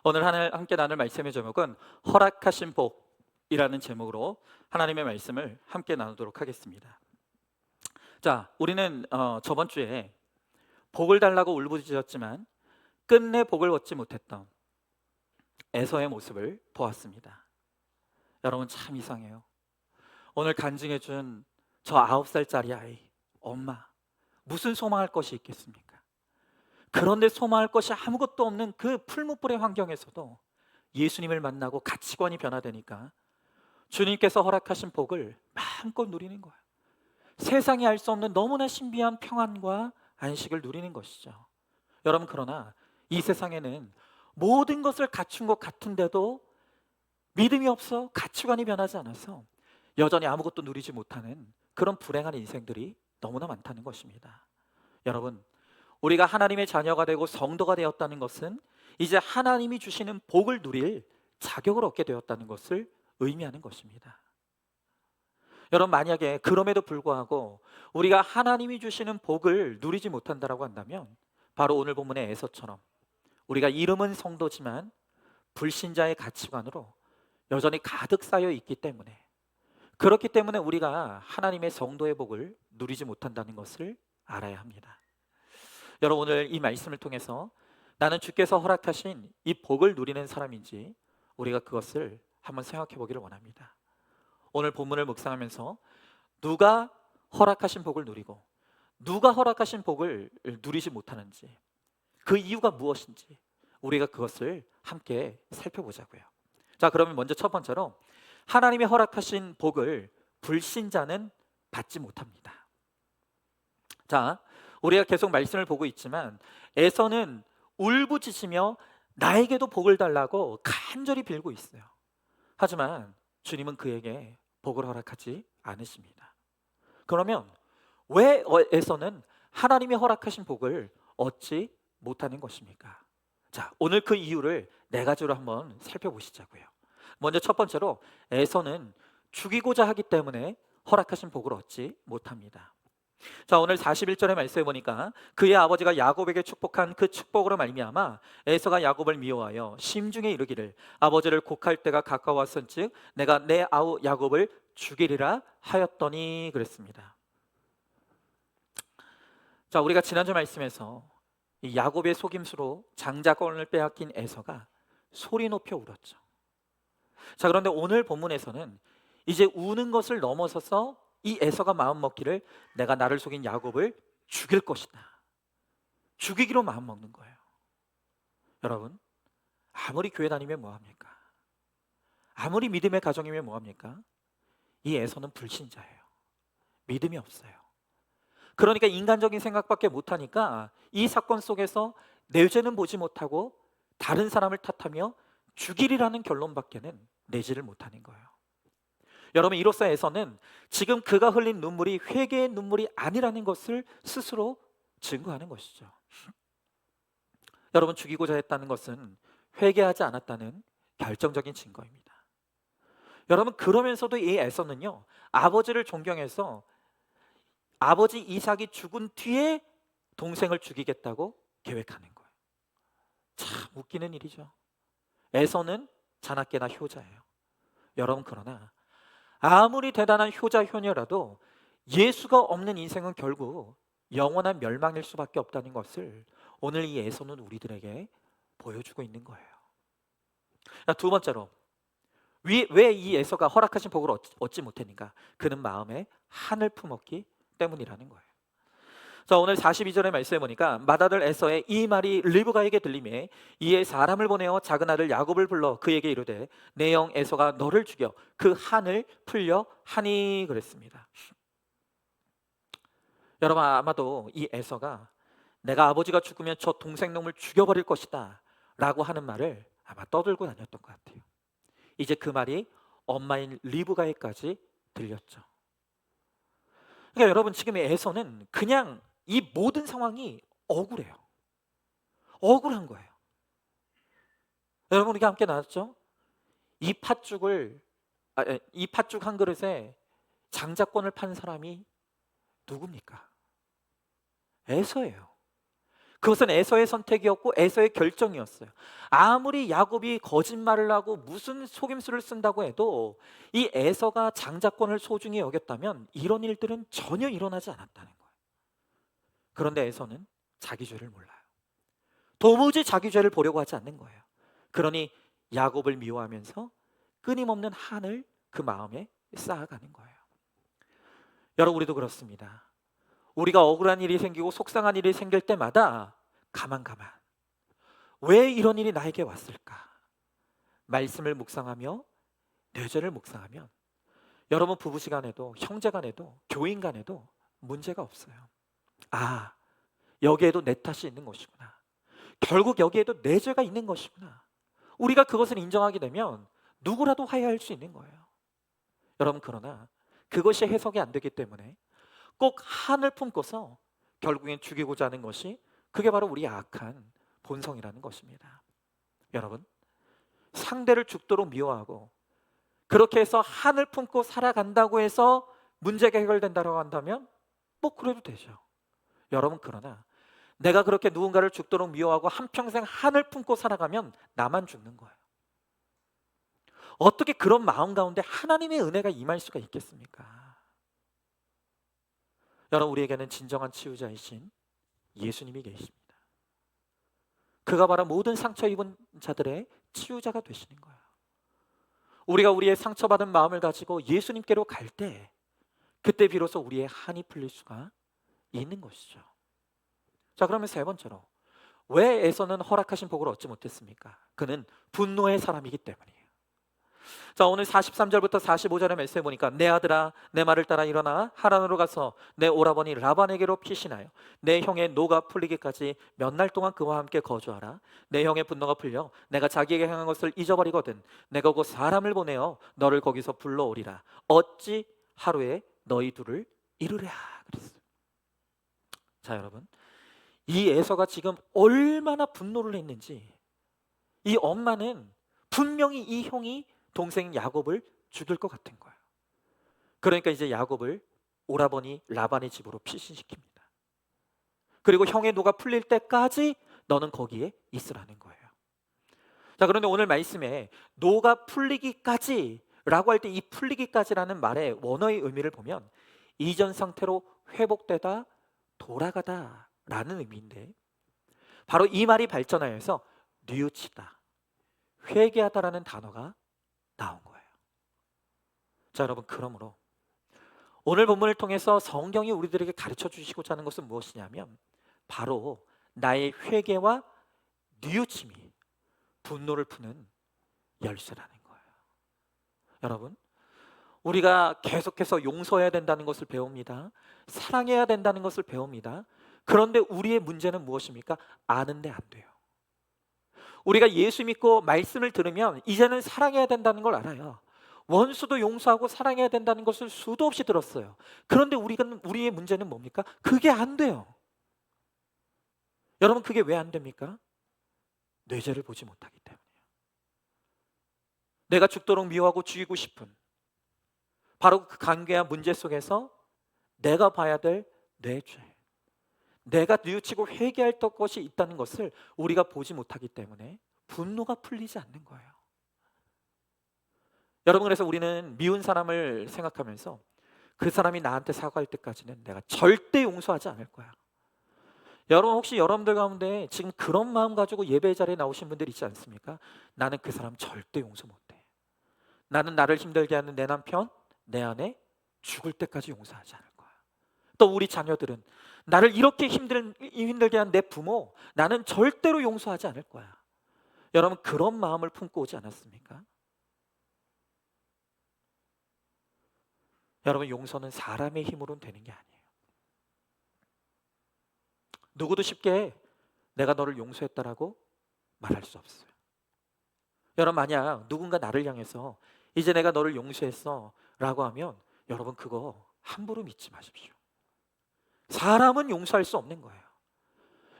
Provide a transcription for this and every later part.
오늘 함께 나눌 말씀의 제목은 허락하신 복이라는 제목으로 하나님의 말씀을 함께 나누도록 하겠습니다. 자, 우리는 저번 주에 복을 달라고 울부짖었지만 끝내 복을 얻지 못했던 에서의 모습을 보았습니다. 여러분, 참 이상해요. 오늘 간증해준 저 9살짜리 아이, 엄마, 무슨 소망할 것이 있겠습니까? 그런데 소망할 것이 아무것도 없는 그 풀무불의 환경에서도 예수님을 만나고 가치관이 변화되니까 주님께서 허락하신 복을 마음껏 누리는 거예요. 세상이 알 수 없는 너무나 신비한 평안과 안식을 누리는 것이죠. 여러분, 그러나 이 세상에는 모든 것을 갖춘 것 같은데도 믿음이 없어 가치관이 변하지 않아서 여전히 아무것도 누리지 못하는 그런 불행한 인생들이 너무나 많다는 것입니다. 여러분, 우리가 하나님의 자녀가 되고 성도가 되었다는 것은 이제 하나님이 주시는 복을 누릴 자격을 얻게 되었다는 것을 의미하는 것입니다. 여러분, 만약에 그럼에도 불구하고 우리가 하나님이 주시는 복을 누리지 못한다라고 한다면 바로 오늘 본문의 에서처럼 우리가 이름은 성도지만 불신자의 가치관으로 여전히 가득 쌓여 있기 때문에, 그렇기 때문에 우리가 하나님의 성도의 복을 누리지 못한다는 것을 알아야 합니다. 여러분, 오늘 이 말씀을 통해서 나는 주께서 허락하신 이 복을 누리는 사람인지 우리가 그것을 한번 생각해 보기를 원합니다. 오늘 본문을 묵상하면서 누가 허락하신 복을 누리고 누가 허락하신 복을 누리지 못하는지, 그 이유가 무엇인지 우리가 그것을 함께 살펴보자고요. 자, 그러면 먼저 첫 번째로 하나님이 허락하신 복을 불신자는 받지 못합니다. 자, 우리가 계속 말씀을 보고 있지만 에서는 울부짖으며 나에게도 복을 달라고 간절히 빌고 있어요. 하지만 주님은 그에게 복을 허락하지 않으십니다. 그러면 왜 에서는 하나님이 허락하신 복을 얻지 못하는 것입니까? 자, 오늘 그 이유를 네 가지로 한번 살펴보시자고요. 먼저 첫 번째로 에서는 죽이고자 하기 때문에 허락하신 복을 얻지 못합니다. 자, 오늘 41절의 말씀에 보니까 그의 아버지가 야곱에게 축복한 그 축복으로 말미암아 에서가 야곱을 미워하여 심중에 이르기를 아버지를 곡할 때가 가까웠은즉 내가 내 아우 야곱을 죽이리라 하였더니 그랬습니다. 자, 우리가 지난주 말씀에서 이 야곱의 속임수로 장자권을 빼앗긴 에서가 소리 높여 울었죠. 자, 그런데 오늘 본문에서는 이제 우는 것을 넘어서서 이 에서가 마음 먹기를 내가 나를 속인 야곱을 죽일 것이다, 죽이기로 마음 먹는 거예요. 여러분, 아무리 교회 다니면 뭐합니까? 아무리 믿음의 가정이면 뭐합니까? 이 에서는 불신자예요. 믿음이 없어요. 그러니까 인간적인 생각밖에 못하니까 이 사건 속에서 내 죄는 보지 못하고 다른 사람을 탓하며 죽이리라는 결론밖에는 내지를 못하는 거예요. 여러분, 이로써 에서는 지금 그가 흘린 눈물이 회개의 눈물이 아니라는 것을 스스로 증거하는 것이죠. 여러분, 죽이고자 했다는 것은 회개하지 않았다는 결정적인 증거입니다. 여러분, 그러면서도 이 에서는요, 아버지를 존경해서 아버지 이삭이 죽은 뒤에 동생을 죽이겠다고 계획하는 거예요. 참 웃기는 일이죠. 에서는 자나깨나 효자예요. 여러분, 그러나 아무리 대단한 효자 효녀라도 예수가 없는 인생은 결국 영원한 멸망일 수밖에 없다는 것을 오늘 이 에서는 우리들에게 보여주고 있는 거예요. 두 번째로 왜 이 에서가 허락하신 복을 얻지 못했는가? 그는 마음에 한을 품었기 때문이라는 거예요. 자, 오늘 42절의 말씀에 보니까 맏아들 에서의 이 말이 르브가에게 들리매 이에 사람을 보내어 작은 아들 야곱을 불러 그에게 이르되 내 형 에서가 너를 죽여 그 한을 풀려 하니 그랬습니다. 여러분, 아마도 이 에서가 내가 아버지가 죽으면 저 동생 놈을 죽여버릴 것이다 라고 하는 말을 아마 떠들고 다녔던 것 같아요. 이제 그 말이 엄마인 르브가에까지 들렸죠. 그러니까 여러분, 지금 에서는 그냥 이 모든 상황이 억울해요. 억울한 거예요. 여러분, 우리가 함께 나눴죠? 이 팥죽 한 그릇에 장자권을 판 사람이 누굽니까? 에서예요. 그것은 에서의 선택이었고 에서의 결정이었어요. 아무리 야곱이 거짓말을 하고 무슨 속임수를 쓴다고 해도 이 에서가 장자권을 소중히 여겼다면 이런 일들은 전혀 일어나지 않았다는 거예요. 그런데 에서는 자기 죄를 몰라요. 도무지 자기 죄를 보려고 하지 않는 거예요. 그러니 야곱을 미워하면서 끊임없는 한을 그 마음에 쌓아가는 거예요. 여러분, 우리도 그렇습니다. 우리가 억울한 일이 생기고 속상한 일이 생길 때마다 가만 왜 이런 일이 나에게 왔을까? 말씀을 묵상하며 내 죄를 묵상하면 여러분, 부부시간에도 형제간에도 교인간에도 문제가 없어요. 아, 여기에도 내 탓이 있는 것이구나. 결국 여기에도 내 죄가 있는 것이구나. 우리가 그것을 인정하게 되면 누구라도 화해할 수 있는 거예요. 여러분, 그러나 그것이 해석이 안 되기 때문에 꼭 한을 품고서 결국엔 죽이고자 하는 것이, 그게 바로 우리의 악한 본성이라는 것입니다. 여러분, 상대를 죽도록 미워하고 그렇게 해서 한을 품고 살아간다고 해서 문제가 해결된다고 한다면 뭐 그래도 되죠. 여러분, 그러나 내가 그렇게 누군가를 죽도록 미워하고 한평생 한을 품고 살아가면 나만 죽는 거예요. 어떻게 그런 마음 가운데 하나님의 은혜가 임할 수가 있겠습니까? 여러분, 우리에게는 진정한 치유자이신 예수님이 계십니다. 그가 바로 모든 상처 입은 자들의 치유자가 되시는 거예요. 우리가 우리의 상처받은 마음을 가지고 예수님께로 갈 때, 그때 비로소 우리의 한이 풀릴 수가 있는 것이죠. 자, 그러면 세 번째로, 왜 에서는 허락하신 복을 얻지 못했습니까? 그는 분노의 사람이기 때문이에요. 자, 오늘 43절부터 45절의 말씀에 보니까 내 아들아, 내 말을 따라 일어나 하란으로 가서 내 오라버니 라반에게로 피신하여 내 형의 노가 풀리기까지 몇 날 동안 그와 함께 거주하라. 내 형의 분노가 풀려 내가 자기에게 행한 것을 잊어버리거든 내가 곧 사람을 보내어 너를 거기서 불러오리라. 어찌 하루에 너희 둘을 이루랴 그랬어요. 자, 여러분, 이 에서가 지금 얼마나 분노를 했는지, 이 엄마는 분명히 이 형이 동생 야곱을 죽일 것 같은 거예요. 그러니까 이제 야곱을 오라버니 라반의 집으로 피신시킵니다. 그리고 형의 노가 풀릴 때까지 너는 거기에 있으라는 거예요. 자, 그런데 오늘 말씀에 노가 풀리기까지 라고 할 때 이 풀리기까지라는 말의 원어의 의미를 보면 이전 상태로 회복되다, 돌아가다 라는 의미인데, 바로 이 말이 발전하여서 뉘우치다, 회개하다라는 단어가 나온 거예요. 자, 여러분, 그러므로 오늘 본문을 통해서 성경이 우리들에게 가르쳐 주시고자 하는 것은 무엇이냐면 바로 나의 회개와 뉘우침이 분노를 푸는 열쇠라는 거예요. 여러분, 우리가 계속해서 용서해야 된다는 것을 배웁니다. 사랑해야 된다는 것을 배웁니다. 그런데 우리의 문제는 무엇입니까? 아는데 안 돼요. 우리가 예수 믿고 말씀을 들으면 이제는 사랑해야 된다는 걸 알아요. 원수도 용서하고 사랑해야 된다는 것을 수도 없이 들었어요. 그런데 우리의 문제는 뭡니까? 그게 안 돼요. 여러분, 그게 왜 안 됩니까? 뇌죄를 보지 못하기 때문이에요. 내가 죽도록 미워하고 죽이고 싶은 바로 그 관계와 문제 속에서 내가 봐야 될 내 죄, 내가 뉘우치고 회개할 것이 있다는 것을 우리가 보지 못하기 때문에 분노가 풀리지 않는 거예요. 여러분, 그래서 우리는 미운 사람을 생각하면서 그 사람이 나한테 사과할 때까지는 내가 절대 용서하지 않을 거야. 여러분, 혹시 여러분들 가운데 지금 그런 마음 가지고 예배 자리에 나오신 분들 있지 않습니까? 나는 그 사람 절대 용서 못해. 나는 나를 힘들게 하는 내 남편, 내 아내 죽을 때까지 용서하지 않을 거야. 또 우리 자녀들은 나를 이렇게 힘들게 한 내 부모, 나는 절대로 용서하지 않을 거야. 여러분, 그런 마음을 품고 오지 않았습니까? 여러분, 용서는 사람의 힘으로는 되는 게 아니에요. 누구도 쉽게 내가 너를 용서했다라고 말할 수 없어요. 여러분, 만약 누군가 나를 향해서 이제 내가 너를 용서했어 라고 하면 여러분, 그거 함부로 믿지 마십시오. 사람은 용서할 수 없는 거예요.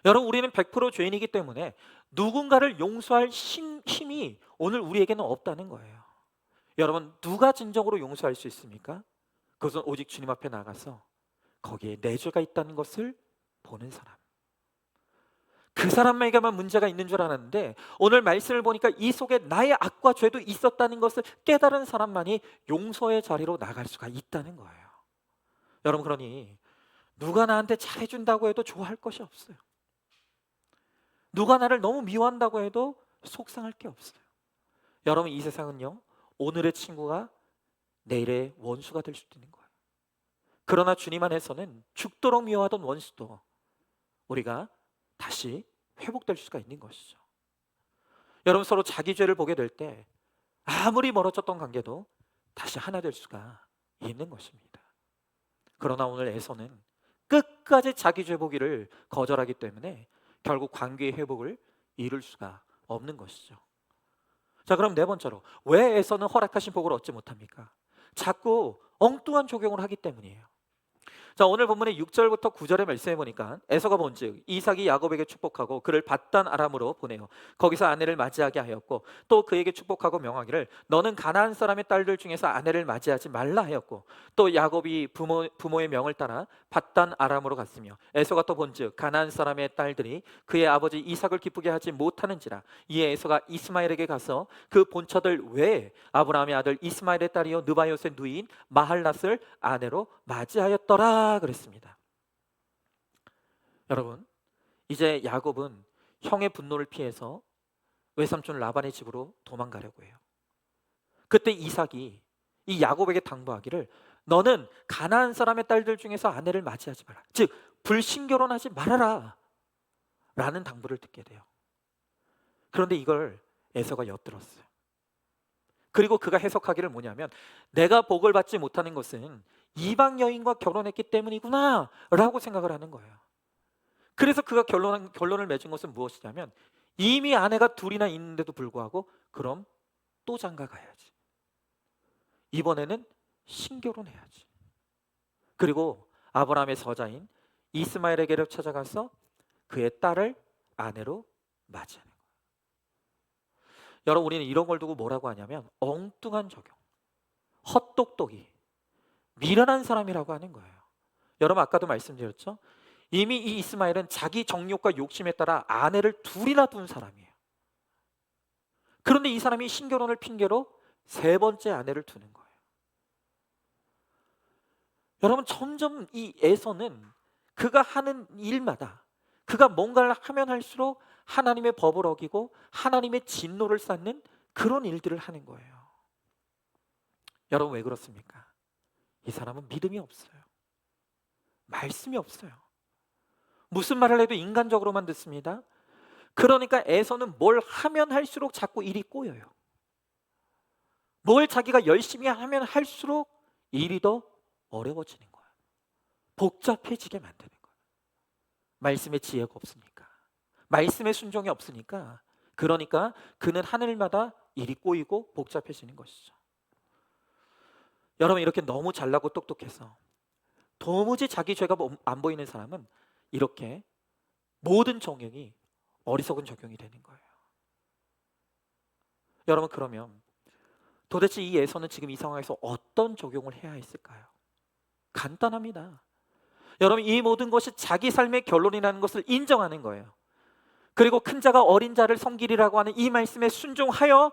여러분, 우리는 100% 죄인이기 때문에 누군가를 용서할 힘이 오늘 우리에게는 없다는 거예요. 여러분, 누가 진정으로 용서할 수 있습니까? 그것은 오직 주님 앞에 나가서 거기에 내 죄가 있다는 것을 보는 사람. 그 사람에게만 문제가 있는 줄 알았는데 오늘 말씀을 보니까 이 속에 나의 악과 죄도 있었다는 것을 깨달은 사람만이 용서의 자리로 나갈 수가 있다는 거예요. 여러분, 그러니 누가 나한테 잘해준다고 해도 좋아할 것이 없어요. 누가 나를 너무 미워한다고 해도 속상할 게 없어요. 여러분, 이 세상은요, 오늘의 친구가 내일의 원수가 될 수도 있는 거예요. 그러나 주님 안에서는 죽도록 미워하던 원수도 우리가 다시 회복될 수가 있는 것이죠. 여러분, 서로 자기 죄를 보게 될 때 아무리 멀어졌던 관계도 다시 하나 될 수가 있는 것입니다. 그러나 오늘 에서는 끝까지 자기 죄 보기를 거절하기 때문에 결국 관계의 회복을 이룰 수가 없는 것이죠. 자, 그럼 네 번째로, 왜 에서는 허락하신 복을 얻지 못합니까? 자꾸 엉뚱한 적용을 하기 때문이에요. 자, 오늘 본문의 6절부터 9절의 말씀해 보니까 에서가 본즉 이삭이 야곱에게 축복하고 그를 밧단 아람으로 보내요. 거기서 아내를 맞이하게 하였고 또 그에게 축복하고 명하기를 너는 가나안 사람의 딸들 중에서 아내를 맞이하지 말라 하였고 또 야곱이 부모의 명을 따라 밧단 아람으로 갔으며 에서가 또 본즉 가나안 사람의 딸들이 그의 아버지 이삭을 기쁘게 하지 못하는지라 이에 에서가 이스마엘에게 가서 그 본처들 외에 아브라함의 아들 이스마엘의 딸이요 느바요스의 누이인 마할랏을 아내로 맞이하였더라 그랬습니다. 여러분, 이제 야곱은 형의 분노를 피해서 외삼촌 라반의 집으로 도망가려고 해요. 그때 이삭이 이 야곱에게 당부하기를 너는 가나안 사람의 딸들 중에서 아내를 맞이하지 마라, 즉 불신결혼하지 말아라 라는 당부를 듣게 돼요. 그런데 이걸 에서가 엿들었어요. 그리고 그가 해석하기를 뭐냐면 내가 복을 받지 못하는 것은 이방 여인과 결혼했기 때문이구나 라고 생각을 하는 거예요. 그래서 그가 결론을 맺은 것은 무엇이냐면 이미 아내가 둘이나 있는데도 불구하고 그럼 또 장가 가야지, 이번에는 신결혼해야지. 그리고 아브라함의 저자인 이스마엘에게로 찾아가서 그의 딸을 아내로 맞이하는 거예요. 여러분, 우리는 이런 걸 두고 뭐라고 하냐면 엉뚱한 적용, 헛똑똑이, 미련한 사람이라고 하는 거예요. 여러분, 아까도 말씀드렸죠? 이미 이 이스마엘은 자기 정욕과 욕심에 따라 아내를 둘이나 둔 사람이에요. 그런데 이 사람이 신결혼을 핑계로 세 번째 아내를 두는 거예요. 여러분, 점점 이 에서는 그가 하는 일마다 그가 뭔가를 하면 할수록 하나님의 법을 어기고 하나님의 진노를 쌓는 그런 일들을 하는 거예요. 여러분, 왜 그렇습니까? 이 사람은 믿음이 없어요. 말씀이 없어요. 무슨 말을 해도 인간적으로만 듣습니다. 그러니까 에서는 뭘 하면 할수록 자꾸 일이 꼬여요. 뭘 자기가 열심히 하면 할수록 일이 더 어려워지는 거예요. 복잡해지게 만드는 거예요. 말씀의 지혜가 없으니까, 말씀의 순종이 없으니까, 그러니까 그는 하늘마다 일이 꼬이고 복잡해지는 것이죠. 여러분, 이렇게 너무 잘나고 똑똑해서 도무지 자기 죄가 안 보이는 사람은 이렇게 모든 적용이 어리석은 적용이 되는 거예요. 여러분, 그러면 도대체 이 에서는 지금 이 상황에서 어떤 적용을 해야 했을까요? 간단합니다. 여러분, 이 모든 것이 자기 삶의 결론이라는 것을 인정하는 거예요. 그리고 큰 자가 어린 자를 섬기리라고 하는 이 말씀에 순종하여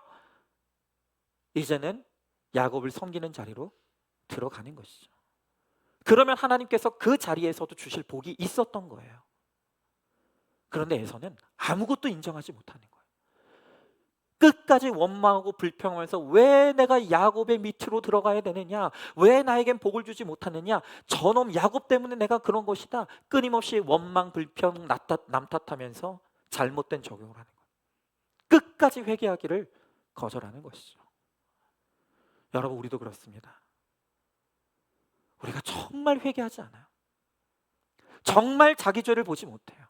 이제는 야곱을 섬기는 자리로 들어가는 것이죠. 그러면 하나님께서 그 자리에서도 주실 복이 있었던 거예요. 그런데 에서는 아무것도 인정하지 못하는 거예요. 끝까지 원망하고 불평하면서 왜 내가 야곱의 밑으로 들어가야 되느냐, 왜 나에겐 복을 주지 못하느냐, 저놈 야곱 때문에 내가 그런 것이다, 끊임없이 원망, 불평, 남 탓하면서 잘못된 적용을 하는 거예요. 끝까지 회개하기를 거절하는 것이죠. 여러분, 우리도 그렇습니다. 우리가 정말 회개하지 않아요. 정말 자기 죄를 보지 못해요.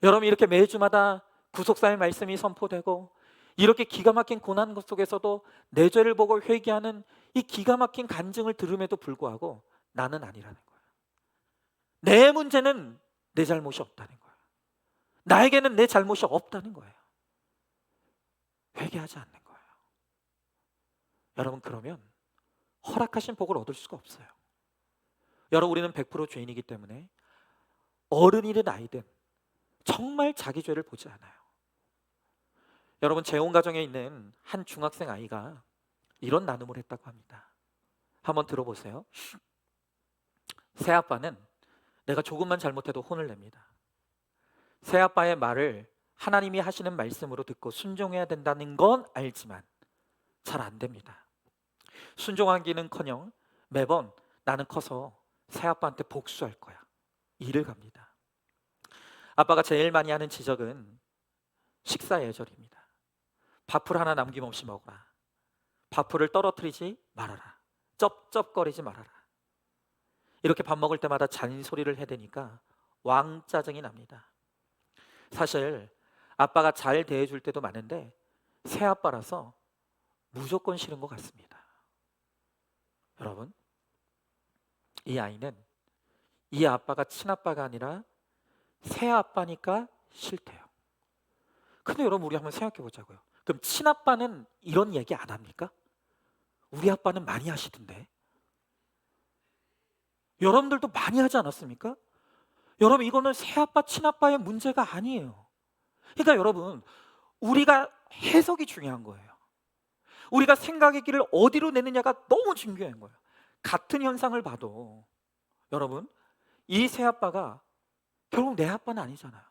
여러분, 이렇게 매주마다 구속사의 말씀이 선포되고 이렇게 기가 막힌 고난 속에서도 내 죄를 보고 회개하는 이 기가 막힌 간증을 들음에도 불구하고 나는 아니라는 거예요. 내 문제는 내 잘못이 없다는 거예요. 나에게는 내 잘못이 없다는 거예요. 회개하지 않는 거예요. 여러분, 그러면 허락하신 복을 얻을 수가 없어요. 여러분, 우리는 100% 죄인이기 때문에 어른이든 아이든 정말 자기 죄를 보지 않아요. 여러분, 재혼 가정에 있는 한 중학생 아이가 이런 나눔을 했다고 합니다. 한번 들어보세요. 새아빠는 내가 조금만 잘못해도 혼을 냅니다. 새아빠의 말을 하나님이 하시는 말씀으로 듣고 순종해야 된다는 건 알지만 잘 안 됩니다. 순종하기는커녕 매번 나는 커서 새아빠한테 복수할 거야, 이를 갑니다. 아빠가 제일 많이 하는 지적은 식사 예절입니다. 밥풀 하나 남김없이 먹어라. 밥풀을 떨어뜨리지 말아라. 쩝쩝거리지 말아라. 이렇게 밥 먹을 때마다 잔소리를 해대니까 왕짜증이 납니다. 사실 아빠가 잘 대해줄 때도 많은데 새아빠라서 무조건 싫은 것 같습니다. 여러분, 이 아이는 이 아빠가 친아빠가 아니라 새아빠니까 싫대요. 근데 여러분, 우리 한번 생각해 보자고요. 그럼 친아빠는 이런 얘기 안 합니까? 우리 아빠는 많이 하시던데. 여러분들도 많이 하지 않았습니까? 여러분, 이거는 새아빠 친아빠의 문제가 아니에요. 그러니까 여러분, 우리가 해석이 중요한 거예요. 우리가 생각의 길을 어디로 내느냐가 너무 중요한 거예요. 같은 현상을 봐도 여러분, 이 새아빠가 결국 내 아빠는 아니잖아요.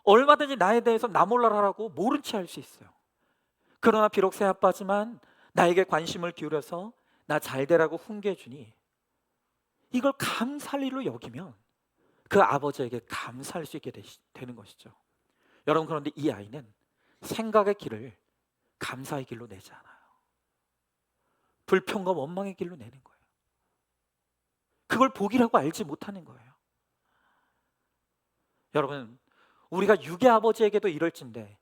얼마든지 나에 대해서 나 몰라라라고 모른 채 할 수 있어요. 그러나 비록 새아빠지만 나에게 관심을 기울여서 나 잘되라고 훈계해주니 이걸 감사할 일로 여기면 그 아버지에게 감사할 수 있게 되는 것이죠. 여러분, 그런데 이 아이는 생각의 길을 감사의 길로 내지 않아요. 불평과 원망의 길로 내는 거예요. 그걸 복이라고 알지 못하는 거예요. 여러분, 우리가 육의 아버지에게도 이럴진데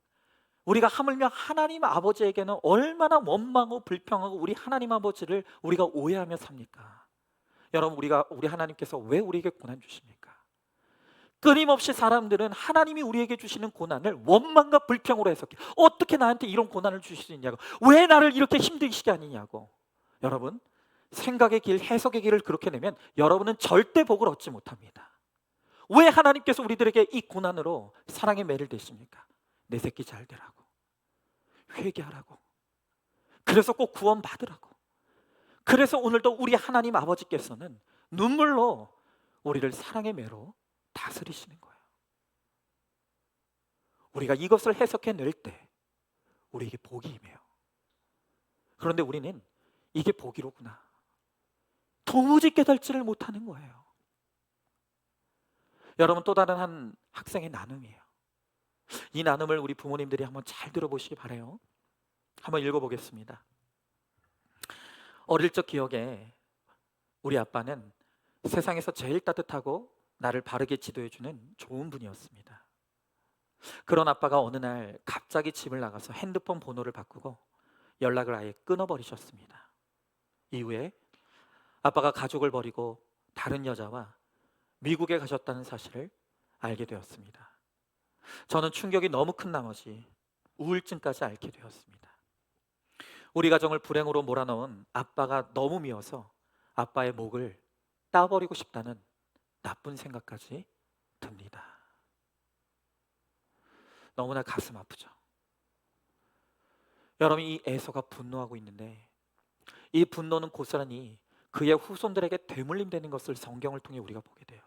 우리가 하물며 하나님 아버지에게는 얼마나 원망하고 불평하고 우리 하나님 아버지를 우리가 오해하며 삽니까? 여러분, 우리 하나님께서 왜 우리에게 고난 주십니까? 끊임없이 사람들은 하나님이 우리에게 주시는 고난을 원망과 불평으로 해석해. 어떻게 나한테 이런 고난을 주실 수 있냐고, 왜 나를 이렇게 힘들게 하느냐고. 여러분, 생각의 길, 해석의 길을 그렇게 내면 여러분은 절대 복을 얻지 못합니다. 왜 하나님께서 우리들에게 이 고난으로 사랑의 매를 대십니까? 내 새끼 잘 되라고, 회개하라고, 그래서 꼭 구원 받으라고. 그래서 오늘도 우리 하나님 아버지께서는 눈물로 우리를 사랑의 매로 다스리시는 거예요. 우리가 이것을 해석해낼 때 우리에게 복이 임해요. 그런데 우리는 이게 복이로구나 도무지 깨달지를 못하는 거예요. 여러분, 또 다른 한 학생의 나눔이에요. 이 나눔을 우리 부모님들이 한번 잘 들어보시기 바라요. 한번 읽어보겠습니다. 어릴 적 기억에 우리 아빠는 세상에서 제일 따뜻하고 나를 바르게 지도해주는 좋은 분이었습니다. 그런 아빠가 어느 날 갑자기 집을 나가서 핸드폰 번호를 바꾸고 연락을 아예 끊어버리셨습니다. 이후에 아빠가 가족을 버리고 다른 여자와 미국에 가셨다는 사실을 알게 되었습니다. 저는 충격이 너무 큰 나머지 우울증까지 앓게 되었습니다. 우리 가정을 불행으로 몰아넣은 아빠가 너무 미워서 아빠의 목을 따버리고 싶다는 나쁜 생각까지 듭니다. 너무나 가슴 아프죠. 여러분, 이 에서가 분노하고 있는데 이 분노는 고스란히 그의 후손들에게 되물림되는 것을 성경을 통해 우리가 보게 돼요.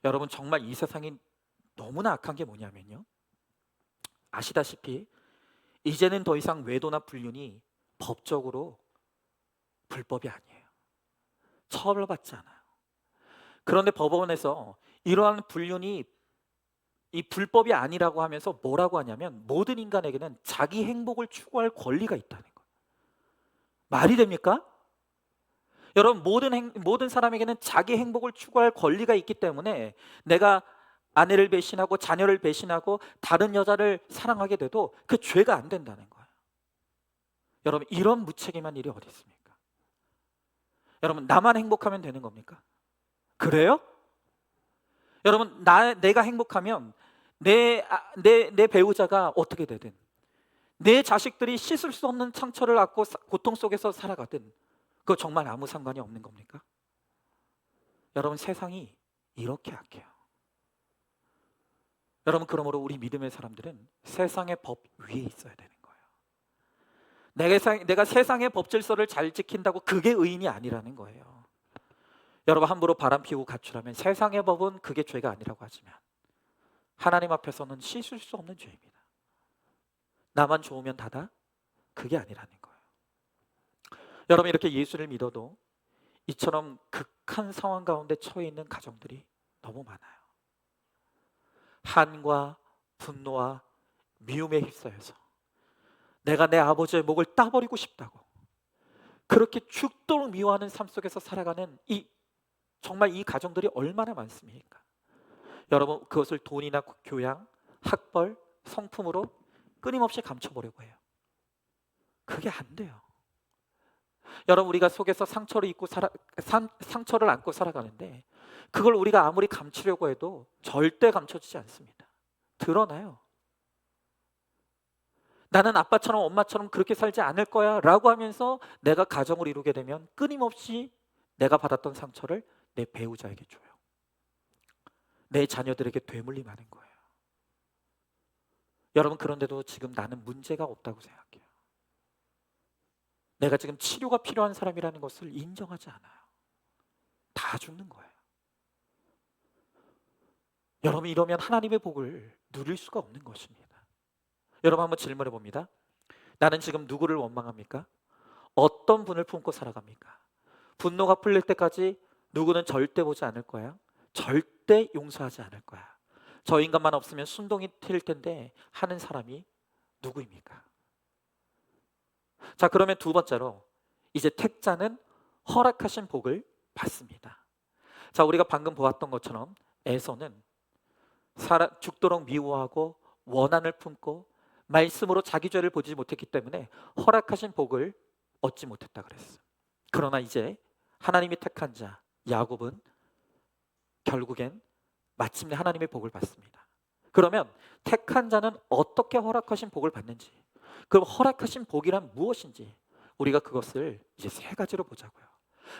여러분, 정말 이 세상이 너무나 악한 게 뭐냐면요, 아시다시피 이제는 더 이상 외도나 불륜이 법적으로 불법이 아니에요. 처벌받지 않아요. 그런데 법원에서 이러한 불륜이 이 불법이 아니라고 하면서 뭐라고 하냐면 모든 인간에게는 자기 행복을 추구할 권리가 있다는 거예요. 말이 됩니까? 여러분, 모든 사람에게는 자기 행복을 추구할 권리가 있기 때문에 내가 아내를 배신하고 자녀를 배신하고 다른 여자를 사랑하게 돼도 그 죄가 안 된다는 거예요. 여러분, 이런 무책임한 일이 어디 있습니까? 여러분, 나만 행복하면 되는 겁니까? 그래요? 여러분, 내가 행복하면 내 배우자가 어떻게 되든, 내 자식들이 씻을 수 없는 상처를 안고 고통 속에서 살아가든 그거 정말 아무 상관이 없는 겁니까? 여러분, 세상이 이렇게 악해요. 여러분, 그러므로 우리 믿음의 사람들은 세상의 법 위에 있어야 되는 거예요. 내가 세상의 법 질서를 잘 지킨다고 그게 의인이 아니라는 거예요. 여러분, 함부로 바람 피우고 가출하면 세상의 법은 그게 죄가 아니라고 하지만 하나님 앞에서는 씻을 수 없는 죄입니다. 나만 좋으면 다다? 그게 아니라는 거예요. 여러분, 이렇게 예수를 믿어도 이처럼 극한 상황 가운데 처해 있는 가정들이 너무 많아요. 한과 분노와 미움에 휩싸여서 내가 내 아버지의 목을 따버리고 싶다고 그렇게 죽도록 미워하는 삶 속에서 살아가는 정말 이 가정들이 얼마나 많습니까? 여러분, 그것을 돈이나 교양, 학벌, 성품으로 끊임없이 감춰보려고 해요. 그게 안 돼요. 여러분, 우리가 속에서 상처를 안고 살아가는데 그걸 우리가 아무리 감추려고 해도 절대 감춰지지 않습니다. 드러나요. 나는 아빠처럼 엄마처럼 그렇게 살지 않을 거야 라고 하면서 내가 가정을 이루게 되면 끊임없이 내가 받았던 상처를 내 배우자에게 줘요. 내 자녀들에게 되물림하는 거예요. 여러분, 그런데도 지금 나는 문제가 없다고 생각해요. 내가 지금 치료가 필요한 사람이라는 것을 인정하지 않아요. 다 죽는 거예요. 여러분, 이러면 하나님의 복을 누릴 수가 없는 것입니다. 여러분, 한번 질문해 봅니다. 나는 지금 누구를 원망합니까? 어떤 분을 품고 살아갑니까? 분노가 풀릴 때까지 누구는 절대 보지 않을 거야. 절대 용서하지 않을 거야. 저 인간만 없으면 순동이 트일 텐데 하는 사람이 누구입니까? 자, 그러면 두 번째로 이제 택자는 허락하신 복을 받습니다. 자, 우리가 방금 보았던 것처럼 에서는 죽도록 미워하고 원한을 품고 말씀으로 자기 죄를 보지 못했기 때문에 허락하신 복을 얻지 못했다 그랬어요. 그러나 이제 하나님이 택한 자 야곱은 결국엔 마침내 하나님의 복을 받습니다. 그러면 택한 자는 어떻게 허락하신 복을 받는지, 그럼 허락하신 복이란 무엇인지 우리가 그것을 이제 세 가지로 보자고요.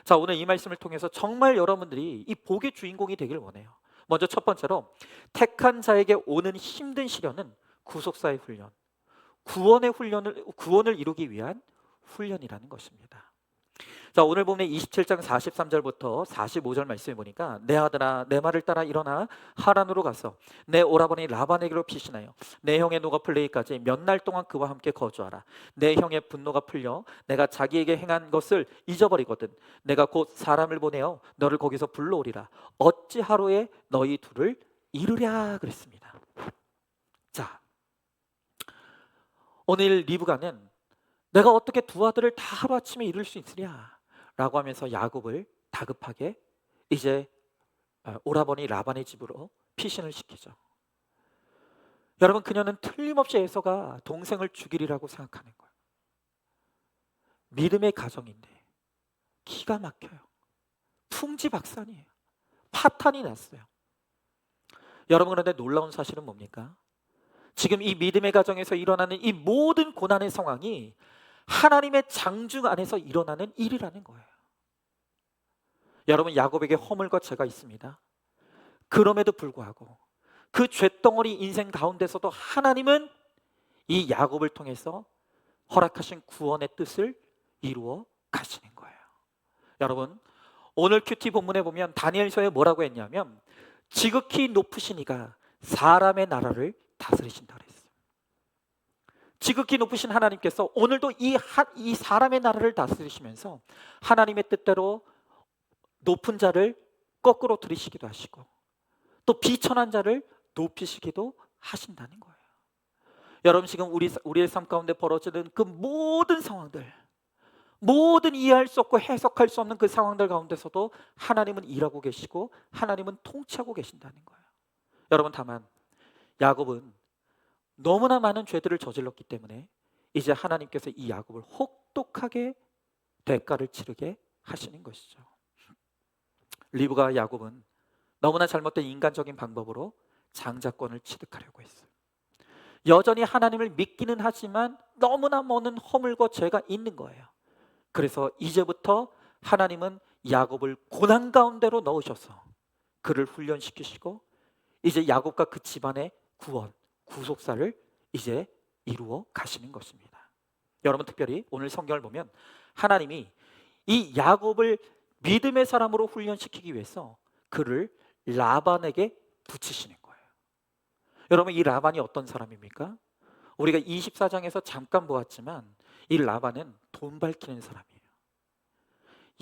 자, 오늘 이 말씀을 통해서 정말 여러분들이 이 복의 주인공이 되길 원해요. 먼저 첫 번째로 택한 자에게 오는 힘든 시련은 구속사의 훈련, 구원을 이루기 위한 훈련이라는 것입니다. 자, 오늘 보면 27장 43절부터 45절 말씀해 보니까 내 아들아 내 말을 따라 일어나 하란으로 가서 내 오라버니 라반에게로 피신하여 내 형의 노가 풀리기까지 몇 날 동안 그와 함께 거주하라. 내 형의 분노가 풀려 내가 자기에게 행한 것을 잊어버리거든 내가 곧 사람을 보내어 너를 거기서 불러오리라. 어찌 하루에 너희 둘을 이루랴 그랬습니다. 자, 오늘 리브가는 내가 어떻게 두 아들을 다 하루아침에 이룰 수 있으랴 라고 하면서 야곱을 다급하게 이제 오라버니 라반의 집으로 피신을 시키죠. 여러분, 그녀는 틀림없이 에서가 동생을 죽이리라고 생각하는 거예요. 믿음의 가정인데 기가 막혀요. 풍지박산이에요. 파탄이 났어요. 여러분, 그런데 놀라운 사실은 뭡니까? 지금 이 믿음의 가정에서 일어나는 이 모든 고난의 상황이 하나님의 장중 안에서 일어나는 일이라는 거예요. 여러분, 야곱에게 허물과 죄가 있습니다. 그럼에도 불구하고 그 죄덩어리 인생 가운데서도 하나님은 이 야곱을 통해서 허락하신 구원의 뜻을 이루어 가시는 거예요. 여러분, 오늘 큐티 본문에 보면 다니엘서에 뭐라고 했냐면 지극히 높으신 이가 사람의 나라를 다스리신다 그랬어요. 지극히 높으신 하나님께서 오늘도 이 사람의 나라를 다스리시면서 하나님의 뜻대로 높은 자를 거꾸로 들이시기도 하시고 또 비천한 자를 높이시기도 하신다는 거예요. 여러분, 지금 우리의 삶 가운데 벌어지는 그 모든 상황들, 모든 이해할 수 없고 해석할 수 없는 그 상황들 가운데서도 하나님은 일하고 계시고 하나님은 통치하고 계신다는 거예요. 여러분, 다만 야곱은 너무나 많은 죄들을 저질렀기 때문에 이제 하나님께서 이 야곱을 혹독하게 대가를 치르게 하시는 것이죠. 리브가와 야곱은 너무나 잘못된 인간적인 방법으로 장자권을 취득하려고 했어요. 여전히 하나님을 믿기는 하지만 너무나 많은 허물과 죄가 있는 거예요. 그래서 이제부터 하나님은 야곱을 고난 가운데로 넣으셔서 그를 훈련시키시고 이제 야곱과 그 집안의 구원, 구속사를 이제 이루어 가시는 것입니다. 여러분, 특별히 오늘 성경을 보면 하나님이 이 야곱을 믿음의 사람으로 훈련시키기 위해서 그를 라반에게 붙이시는 거예요. 여러분, 이 라반이 어떤 사람입니까? 우리가 24장에서 잠깐 보았지만 이 라반은 돈 밝히는 사람이에요.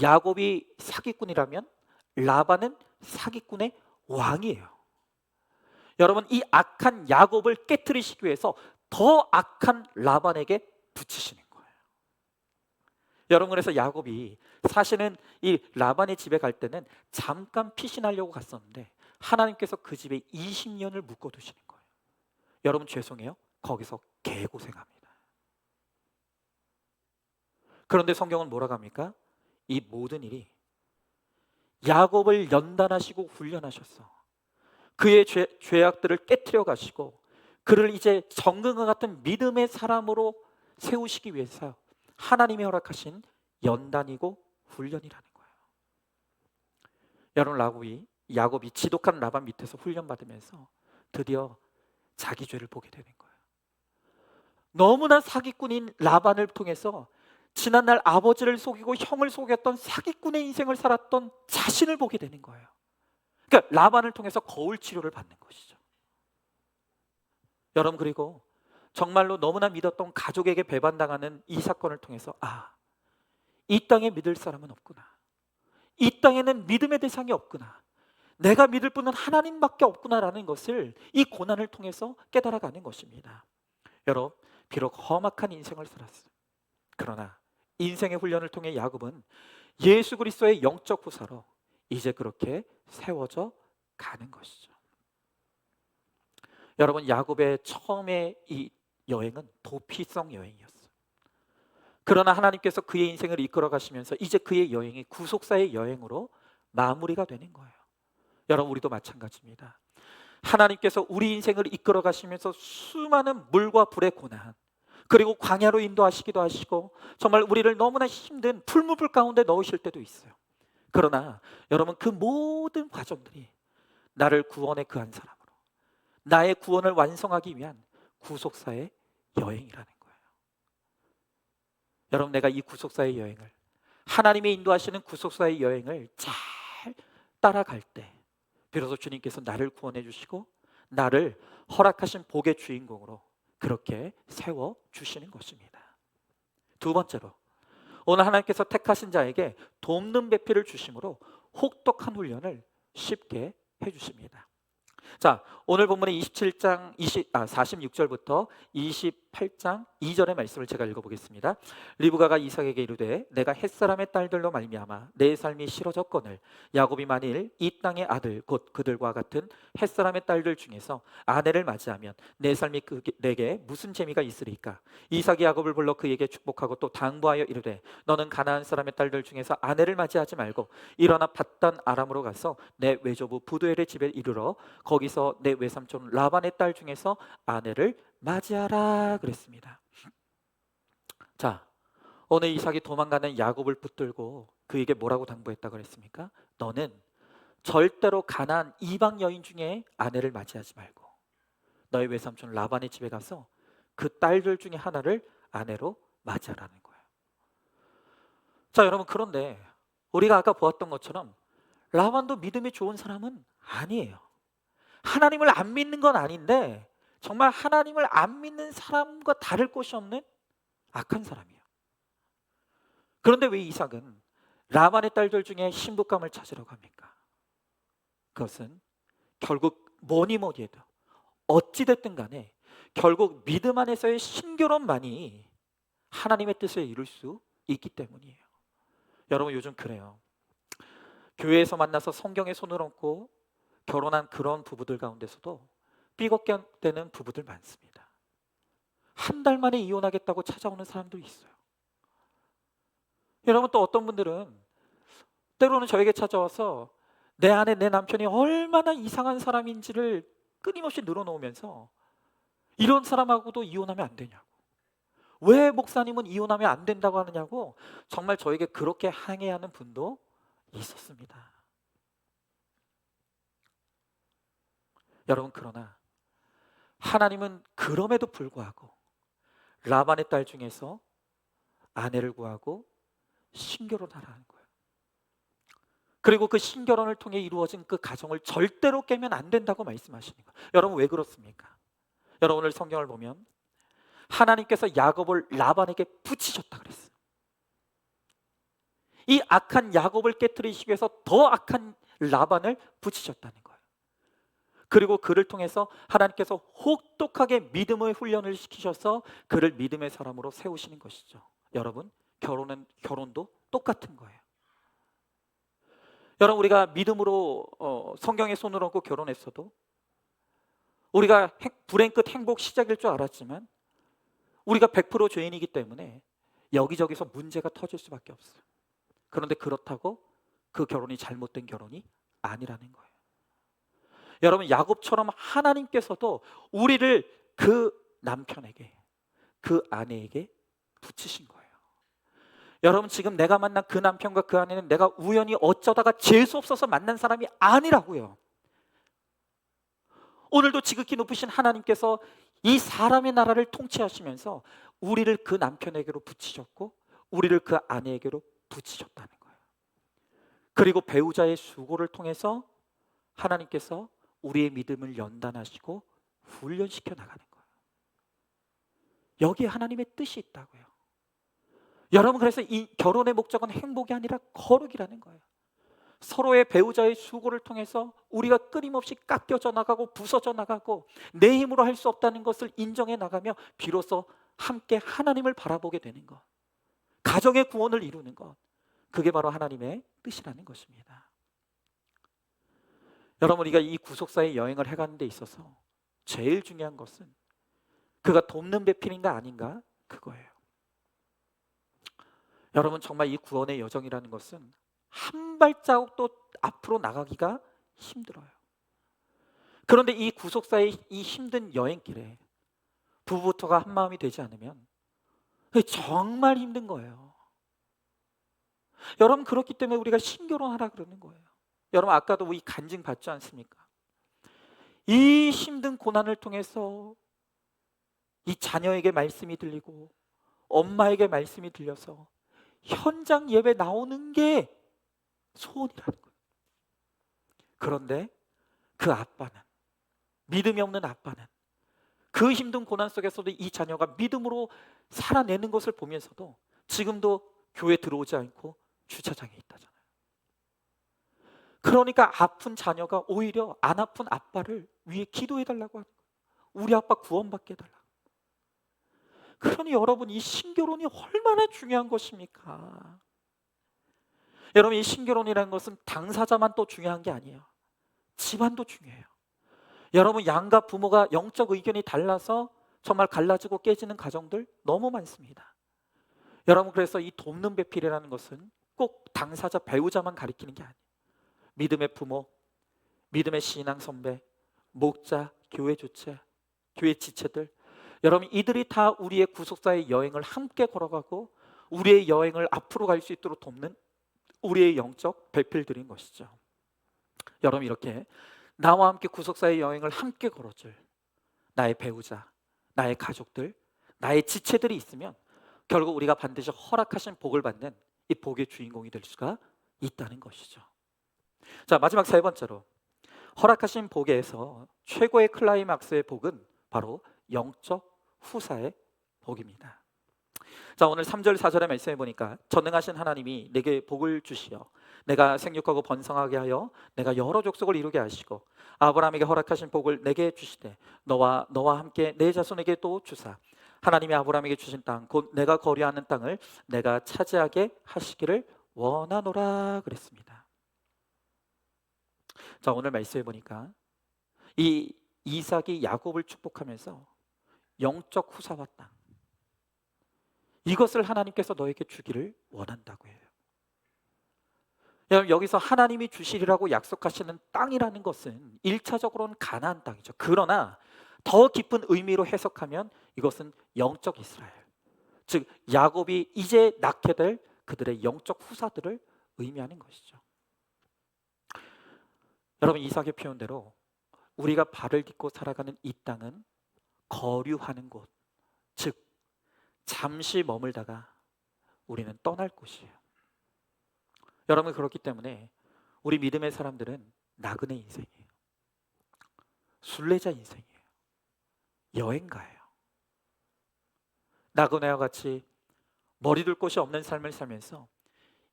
야곱이 사기꾼이라면 라반은 사기꾼의 왕이에요. 여러분, 이 악한 야곱을 깨트리시기 위해서 더 악한 라반에게 붙이시는 거예요. 여러분, 그래서 야곱이 사실은 이 라반의 집에 갈 때는 잠깐 피신하려고 갔었는데 하나님께서 그 집에 20년을 묶어두시는 거예요. 여러분, 죄송해요, 거기서 개고생합니다. 그런데 성경은 뭐라고 합니까? 이 모든 일이 야곱을 연단하시고 훈련하셔서 그의 죄악들을 깨트려 가시고 그를 이제 정금과 같은 믿음의 사람으로 세우시기 위해서 하나님이 허락하신 연단이고 훈련이라는 거예요. 여러분, 야곱이 지독한 라반 밑에서 훈련받으면서 드디어 자기 죄를 보게 되는 거예요. 너무나 사기꾼인 라반을 통해서 지난날 아버지를 속이고 형을 속였던 사기꾼의 인생을 살았던 자신을 보게 되는 거예요. 그러니까 라반을 통해서 거울 치료를 받는 것이죠. 여러분, 그리고 정말로 너무나 믿었던 가족에게 배반당하는 이 사건을 통해서 이 땅에 믿을 사람은 없구나. 이 땅에는 믿음의 대상이 없구나. 내가 믿을 분은 하나님밖에 없구나라는 것을 이 고난을 통해서 깨달아가는 것입니다. 여러분, 비록 험악한 인생을 살았어요. 그러나 인생의 훈련을 통해 야곱은 예수 그리스도의 영적 후사로 이제 그렇게 세워져 가는 것이죠. 여러분, 야곱의 처음에 이 여행은 도피성 여행이었어요. 그러나 하나님께서 그의 인생을 이끌어 가시면서 이제 그의 여행이 구속사의 여행으로 마무리가 되는 거예요. 여러분, 우리도 마찬가지입니다. 하나님께서 우리 인생을 이끌어 가시면서 수많은 물과 불의 고난, 그리고 광야로 인도하시기도 하시고 정말 우리를 너무나 힘든 풀무불 가운데 넣으실 때도 있어요. 그러나 여러분, 그 모든 과정들이 나를 구원의 그 한 사람으로 나의 구원을 완성하기 위한 구속사의 여행이라는 거예요. 여러분, 내가 이 구속사의 여행을, 하나님이 인도하시는 구속사의 여행을 잘 따라갈 때 비로소 주님께서 나를 구원해 주시고 나를 허락하신 복의 주인공으로 그렇게 세워주시는 것입니다. 두 번째로, 오늘 하나님께서 택하신 자에게 돕는 배필을 주심으로 혹독한 훈련을 쉽게 해주십니다. 자, 오늘 본문의 27장 46절부터 28장 2절의 말씀을 제가 읽어보겠습니다. 리브가가 이삭에게 이르되 내가 햇사람의 딸들로 말미암아 내 삶이 싫어졌거늘 야곱이 만일 이 땅의 아들 곧 그들과 같은 햇사람의 딸들 중에서 아내를 맞이하면 내 삶이 내게 무슨 재미가 있으리까? 이삭이 야곱을 불러 그에게 축복하고 또 당부하여 이르되 너는 가나안 사람의 딸들 중에서 아내를 맞이하지 말고 일어나 밧단 아람으로 가서 내 외조부 부두엘의 집에 이르러 거기서 내 외삼촌 라반의 딸 중에서 아내를 맞이하라 그랬습니다. 자, 오늘 이삭이 도망가는 야곱을 붙들고 그에게 뭐라고 당부했다 그랬습니까? 너는 절대로 가나안 이방 여인 중에 아내를 맞이하지 말고 너의 외삼촌 라반의 집에 가서 그 딸들 중에 하나를 아내로 맞이하라는 거예요. 자, 여러분, 그런데 우리가 아까 보았던 것처럼 라반도 믿음이 좋은 사람은 아니에요. 하나님을 안 믿는 건 아닌데 정말 하나님을 안 믿는 사람과 다를 것이 없는 악한 사람이에요. 그런데 왜 이삭은 라반의 딸들 중에 신부감을 찾으러 갑니까? 그것은 결국 뭐니 해도 어찌됐든 간에 결국 믿음 안에서의 신결혼만이 하나님의 뜻을 이룰 수 있기 때문이에요. 여러분, 요즘 그래요. 교회에서 만나서 성경에 손을 얹고 결혼한 그런 부부들 가운데서도 삐걱게 되는 부부들 많습니다. 한 달 만에 이혼하겠다고 찾아오는 사람도 있어요. 여러분, 또 어떤 분들은 때로는 저에게 찾아와서 내 아내, 내 남편이 얼마나 이상한 사람인지를 끊임없이 늘어놓으면서 이런 사람하고도 이혼하면 안 되냐고, 왜 목사님은 이혼하면 안 된다고 하느냐고 정말 저에게 그렇게 항의하는 분도 있었습니다. 여러분, 그러나 하나님은 그럼에도 불구하고 라반의 딸 중에서 아내를 구하고 신결혼하라는 거예요. 그리고 그 신결혼을 통해 이루어진 그 가정을 절대로 깨면 안 된다고 말씀하시는 거예요. 여러분, 왜 그렇습니까? 여러분, 오늘 성경을 보면 하나님께서 야곱을 라반에게 붙이셨다 그랬어요. 이 악한 야곱을 깨뜨리시기 위해서 더 악한 라반을 붙이셨다는 거예요. 그리고 그를 통해서 하나님께서 혹독하게 믿음의 훈련을 시키셔서 그를 믿음의 사람으로 세우시는 것이죠. 여러분, 결혼도 똑같은 거예요. 여러분, 우리가 믿음으로 성경의 손을 얹고 결혼했어도 우리가 불행 끝 행복 시작일 줄 알았지만 우리가 100% 죄인이기 때문에 여기저기서 문제가 터질 수밖에 없어요. 그런데 그렇다고 그 결혼이 잘못된 결혼이 아니라는 거예요. 여러분, 야곱처럼 하나님께서도 우리를 그 남편에게, 그 아내에게 붙이신 거예요. 여러분, 지금 내가 만난 그 남편과 그 아내는 내가 우연히 어쩌다가 재수 없어서 만난 사람이 아니라고요. 오늘도 지극히 높으신 하나님께서 이 사람의 나라를 통치하시면서 우리를 그 남편에게로 붙이셨고 우리를 그 아내에게로 붙이셨다는 거예요. 그리고 배우자의 수고를 통해서 하나님께서 우리의 믿음을 연단하시고 훈련시켜 나가는 거예요. 여기에 하나님의 뜻이 있다고요. 여러분, 그래서 이 결혼의 목적은 행복이 아니라 거룩이라는 거예요. 서로의 배우자의 수고를 통해서 우리가 끊임없이 깎여져 나가고 부서져 나가고 내 힘으로 할 수 없다는 것을 인정해 나가며 비로소 함께 하나님을 바라보게 되는 것, 가정의 구원을 이루는 것, 그게 바로 하나님의 뜻이라는 것입니다. 여러분, 우리가 이 구속사의 여행을 해가는 데 있어서 제일 중요한 것은 그가 돕는 배필인가 아닌가, 그거예요. 여러분, 정말 이 구원의 여정이라는 것은 한 발자국도 앞으로 나가기가 힘들어요. 그런데 이 구속사의 이 힘든 여행길에 부부부터가 한 마음이 되지 않으면 정말 힘든 거예요. 여러분, 그렇기 때문에 우리가 신결혼하라 그러는 거예요. 여러분, 아까도 이 간증 받지 않습니까? 이 힘든 고난을 통해서 이 자녀에게 말씀이 들리고 엄마에게 말씀이 들려서 현장 예배 나오는 게 소원이라는 거예요. 그런데 그 아빠는, 믿음이 없는 아빠는 그 힘든 고난 속에서도 이 자녀가 믿음으로 살아내는 것을 보면서도 지금도 교회 들어오지 않고 주차장에 있다잖아요. 그러니까 아픈 자녀가 오히려 안 아픈 아빠를 위해 기도해달라고 하는 거예요. 우리 아빠 구원받게 해달라고. 그러니 여러분, 이 신결혼이 얼마나 중요한 것입니까? 여러분, 이 신결혼이라는 것은 당사자만 또 중요한 게 아니에요. 집안도 중요해요. 여러분, 양가 부모가 영적 의견이 달라서 정말 갈라지고 깨지는 가정들 너무 많습니다. 여러분, 그래서 이 돕는 배필이라는 것은 꼭 당사자 배우자만 가리키는 게 아니에요. 믿음의 부모, 믿음의 신앙 선배, 목자, 교회 주체, 교회 지체들, 여러분, 이들이 다 우리의 구속사의 여행을 함께 걸어가고 우리의 여행을 앞으로 갈 수 있도록 돕는 우리의 영적 배필들인 것이죠. 여러분, 이렇게 나와 함께 구속사의 여행을 함께 걸어줄 나의 배우자, 나의 가족들, 나의 지체들이 있으면 결국 우리가 반드시 허락하신 복을 받는 이 복의 주인공이 될 수가 있다는 것이죠. 자, 마지막 세 번째로 허락하신 복에서 최고의 클라이막스의 복은 바로 영적 후사의 복입니다. 자, 오늘 3절 4절의 말씀해 보니까 전능하신 하나님이 내게 복을 주시어 내가 생육하고 번성하게 하여 내가 여러 족속을 이루게 하시고 아브라함에게 허락하신 복을 내게 주시되 너와 함께 내 자손에게 또 주사 하나님이 아브라함에게 주신 땅 곧 내가 거류하는 땅을 내가 차지하게 하시기를 원하노라 그랬습니다. 자, 오늘 말씀해 보니까 이 이삭이 야곱을 축복하면서 영적 후사와 땅, 이것을 하나님께서 너에게 주기를 원한다고 해요. 여기서 하나님이 주시리라고 약속하시는 땅이라는 것은 1차적으로는 가나안 땅이죠. 그러나 더 깊은 의미로 해석하면 이것은 영적 이스라엘, 즉 야곱이 이제 낳게 될 그들의 영적 후사들을 의미하는 것이죠. 여러분, 이삭의 표현대로 우리가 발을 딛고 살아가는 이 땅은 거류하는 곳, 즉 잠시 머물다가 우리는 떠날 곳이에요. 여러분, 그렇기 때문에 우리 믿음의 사람들은 나그네 인생이에요. 순례자 인생이에요. 여행가예요. 나그네와 같이 머리둘 곳이 없는 삶을 살면서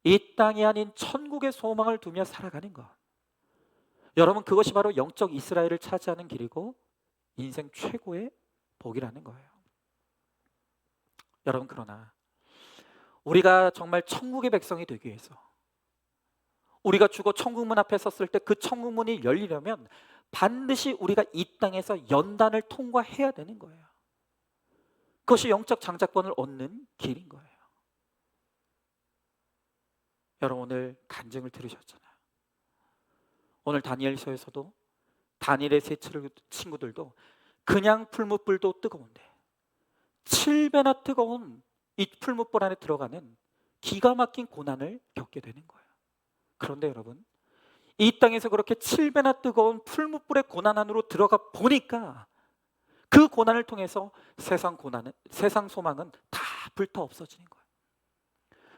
이 땅이 아닌 천국의 소망을 두며 살아가는 것, 여러분, 그것이 바로 영적 이스라엘을 차지하는 길이고 인생 최고의 복이라는 거예요. 여러분, 그러나 우리가 정말 천국의 백성이 되기 위해서, 우리가 죽어 천국문 앞에 섰을 때 그 천국문이 열리려면 반드시 우리가 이 땅에서 연단을 통과해야 되는 거예요. 그것이 영적 장자권을 얻는 길인 거예요. 여러분, 오늘 간증을 들으셨잖아요. 오늘 다니엘서에서도 다니엘의 세 친구들도 그냥 풀무불도 뜨거운데 7배나 뜨거운 이 풀무불 안에 들어가는 기가 막힌 고난을 겪게 되는 거예요. 그런데 여러분, 이 땅에서 그렇게 7배나 뜨거운 풀무불의 고난 안으로 들어가 보니까 그 고난을 통해서 세상 소망은 다 불타 없어지는 거예요.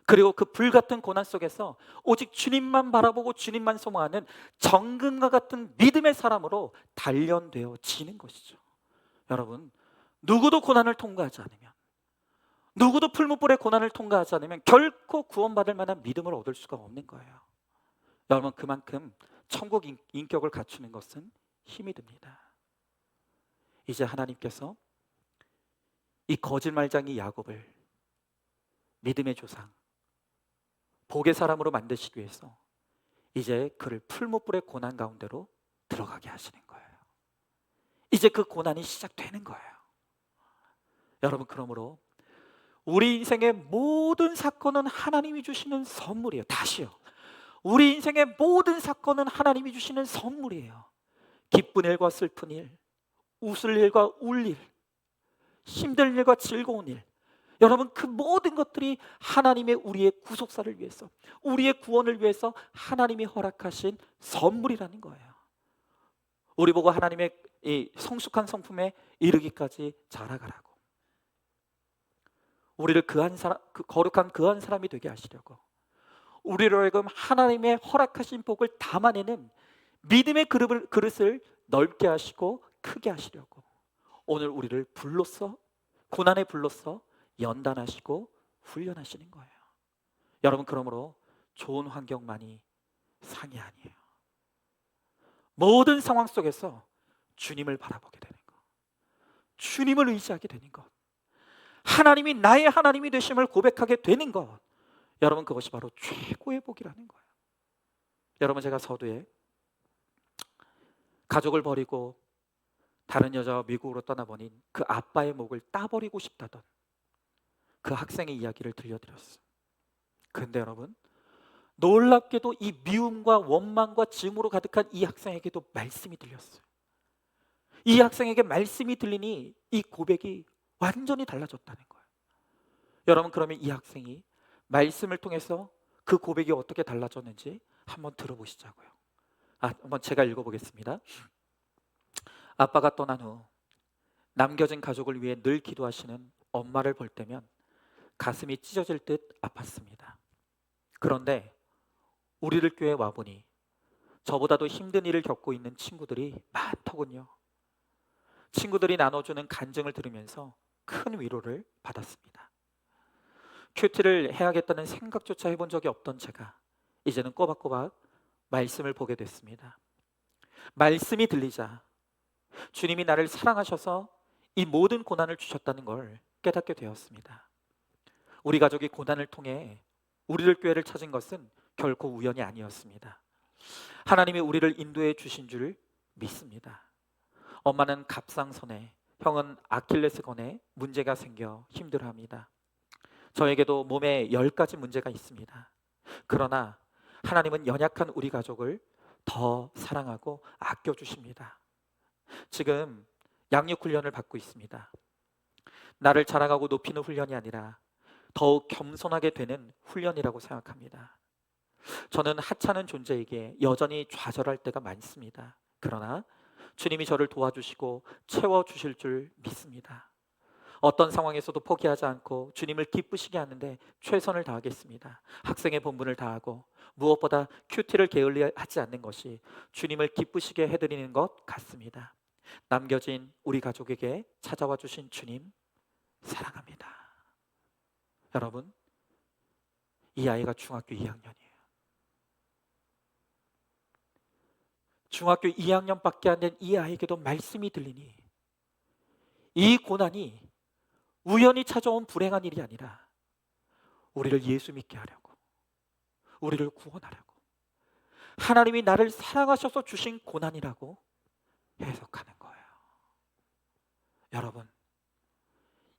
그리고 그 불같은 고난 속에서 오직 주님만 바라보고 주님만 소망하는 정금과 같은 믿음의 사람으로 단련되어지는 것이죠. 여러분, 누구도 고난을 통과하지 않으면, 누구도 풀무불의 고난을 통과하지 않으면 결코 구원받을 만한 믿음을 얻을 수가 없는 거예요. 여러분, 그만큼 천국 인격을 갖추는 것은 힘이 듭니다. 이제 하나님께서 이 거짓말쟁이 야곱을 믿음의 조상, 복의 사람으로 만드시기 위해서 이제 그를 풀무불의 고난 가운데로 들어가게 하시는 거예요. 이제 그 고난이 시작되는 거예요. 여러분, 그러므로 우리 인생의 모든 사건은 하나님이 주시는 선물이에요. 다시요, 우리 인생의 모든 사건은 하나님이 주시는 선물이에요. 기쁜 일과 슬픈 일, 웃을 일과 울 일, 힘든 일과 즐거운 일, 여러분, 그 모든 것들이 하나님의 우리의 구속사를 위해서, 우리의 구원을 위해서 하나님이 허락하신 선물이라는 거예요. 우리 보고 하나님의 이 성숙한 성품에 이르기까지 자라가라고, 우리를 거룩한 그한 사람이 되게 하시려고, 우리로 하여금 하나님의 허락하신 복을 담아내는 믿음의 그릇을 넓게 하시고 크게 하시려고 오늘 우리를 불로써, 고난의 불로써 연단하시고 훈련하시는 거예요. 여러분, 그러므로 좋은 환경만이 상이 아니에요. 모든 상황 속에서 주님을 바라보게 되는 것, 주님을 의지하게 되는 것, 하나님이 나의 하나님이 되심을 고백하게 되는 것, 여러분, 그것이 바로 최고의 복이라는 거예요. 여러분, 제가 서두에 가족을 버리고 다른 여자와 미국으로 떠나보니 그 아빠의 목을 따버리고 싶다던 그 학생의 이야기를 들려드렸어요. 그런데 여러분, 놀랍게도 이 미움과 원망과 증오로 가득한 이 학생에게도 말씀이 들렸어요. 이 학생에게 말씀이 들리니 이 고백이 완전히 달라졌다는 거예요. 여러분, 그러면 이 학생이 말씀을 통해서 그 고백이 어떻게 달라졌는지 한번 들어보시자고요. 한번 제가 읽어보겠습니다. 아빠가 떠난 후 남겨진 가족을 위해 늘 기도하시는 엄마를 볼 때면 가슴이 찢어질 듯 아팠습니다. 그런데 우리들 교회에 와보니 저보다도 힘든 일을 겪고 있는 친구들이 많더군요. 친구들이 나눠주는 간증을 들으면서 큰 위로를 받았습니다. 큐티를 해야겠다는 생각조차 해본 적이 없던 제가 이제는 꼬박꼬박 말씀을 보게 됐습니다. 말씀이 들리자 주님이 나를 사랑하셔서 이 모든 고난을 주셨다는 걸 깨닫게 되었습니다. 우리 가족이 고난을 통해 우리들 교회를 찾은 것은 결코 우연이 아니었습니다. 하나님이 우리를 인도해 주신 줄 믿습니다. 엄마는 갑상선에, 형은 아킬레스건에 문제가 생겨 힘들어합니다. 저에게도 몸에 10가지 문제가 있습니다. 그러나 하나님은 연약한 우리 가족을 더 사랑하고 아껴주십니다. 지금 양육 훈련을 받고 있습니다. 나를 자랑하고 높이는 훈련이 아니라 더욱 겸손하게 되는 훈련이라고 생각합니다. 저는 하찮은 존재에게 여전히 좌절할 때가 많습니다. 그러나 주님이 저를 도와주시고 채워주실 줄 믿습니다. 어떤 상황에서도 포기하지 않고 주님을 기쁘시게 하는데 최선을 다하겠습니다. 학생의 본분을 다하고 무엇보다 큐티를 게을리하지 않는 것이 주님을 기쁘시게 해드리는 것 같습니다. 남겨진 우리 가족에게 찾아와 주신 주님 사랑합니다. 여러분, 이 아이가 중학교 2학년이에요. 중학교 2학년밖에 안 된 이 아이에게도 말씀이 들리니 이 고난이 우연히 찾아온 불행한 일이 아니라 우리를 예수 믿게 하려고, 우리를 구원하려고, 하나님이 나를 사랑하셔서 주신 고난이라고 해석하는 거예요. 여러분,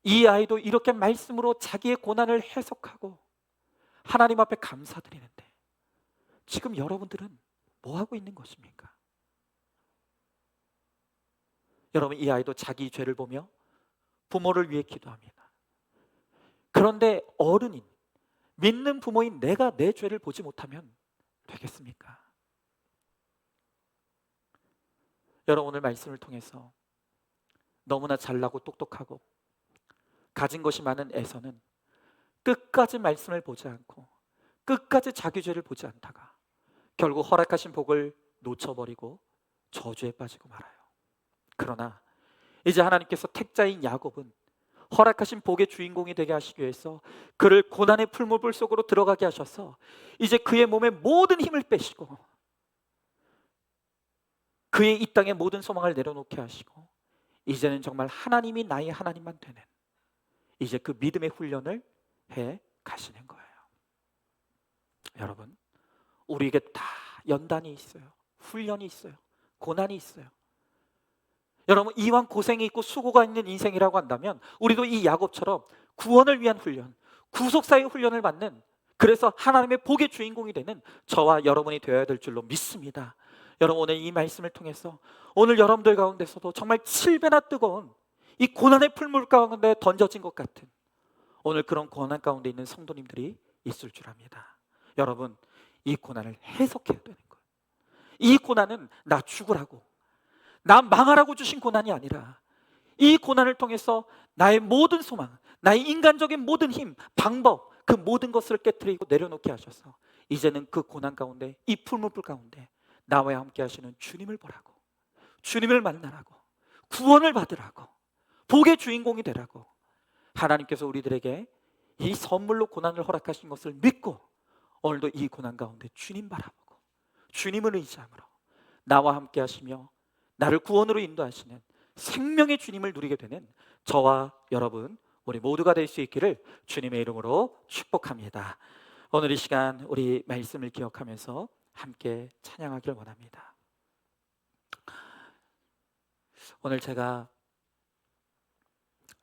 이 아이도 이렇게 말씀으로 자기의 고난을 해석하고 하나님 앞에 감사드리는데 지금 여러분들은 뭐 하고 있는 것입니까? 여러분, 이 아이도 자기 죄를 보며 부모를 위해 기도합니다. 그런데 어른인, 믿는 부모인 내가 내 죄를 보지 못하면 되겠습니까? 여러분, 오늘 말씀을 통해서 너무나 잘나고 똑똑하고 가진 것이 많은 에서는 끝까지 말씀을 보지 않고 끝까지 자기 죄를 보지 않다가 결국 허락하신 복을 놓쳐버리고 저주에 빠지고 말아요. 그러나 이제 하나님께서 택자인 야곱은 허락하신 복의 주인공이 되게 하시기 위해서 그를 고난의 풀무불 속으로 들어가게 하셔서 이제 그의 몸에 모든 힘을 빼시고 그의 이 땅의 모든 소망을 내려놓게 하시고 이제는 정말 하나님이 나의 하나님만 되는 이제 그 믿음의 훈련을 해 가시는 거예요. 여러분, 우리에게 다 연단이 있어요. 훈련이 있어요. 고난이 있어요. 여러분, 이왕 고생이 있고 수고가 있는 인생이라고 한다면 우리도 이 야곱처럼 구원을 위한 훈련, 구속사의 훈련을 받는, 그래서 하나님의 복의 주인공이 되는 저와 여러분이 되어야 될 줄로 믿습니다. 여러분, 오늘 이 말씀을 통해서 오늘 여러분들 가운데서도 정말 7배나 뜨거운 이 고난의 풀물 가운데 던져진 것 같은 오늘 그런 고난 가운데 있는 성도님들이 있을 줄 압니다. 여러분, 이 고난을 해석해야 되는 거예요. 이 고난은 나 죽으라고, 나 망하라고 주신 고난이 아니라 이 고난을 통해서 나의 모든 소망, 나의 인간적인 모든 힘, 방법, 그 모든 것을 깨트리고 내려놓게 하셔서 이제는 그 고난 가운데, 이 풀무불 가운데 나와 함께 하시는 주님을 보라고, 주님을 만나라고, 구원을 받으라고, 복의 주인공이 되라고 하나님께서 우리들에게 이 선물로 고난을 허락하신 것을 믿고 오늘도 이 고난 가운데 주님 바라보고 주님을 의지함으로 나와 함께 하시며 나를 구원으로 인도하시는 생명의 주님을 누리게 되는 저와 여러분 우리 모두가 될 수 있기를 주님의 이름으로 축복합니다. 오늘 이 시간 우리 말씀을 기억하면서 함께 찬양하길 원합니다. 오늘 제가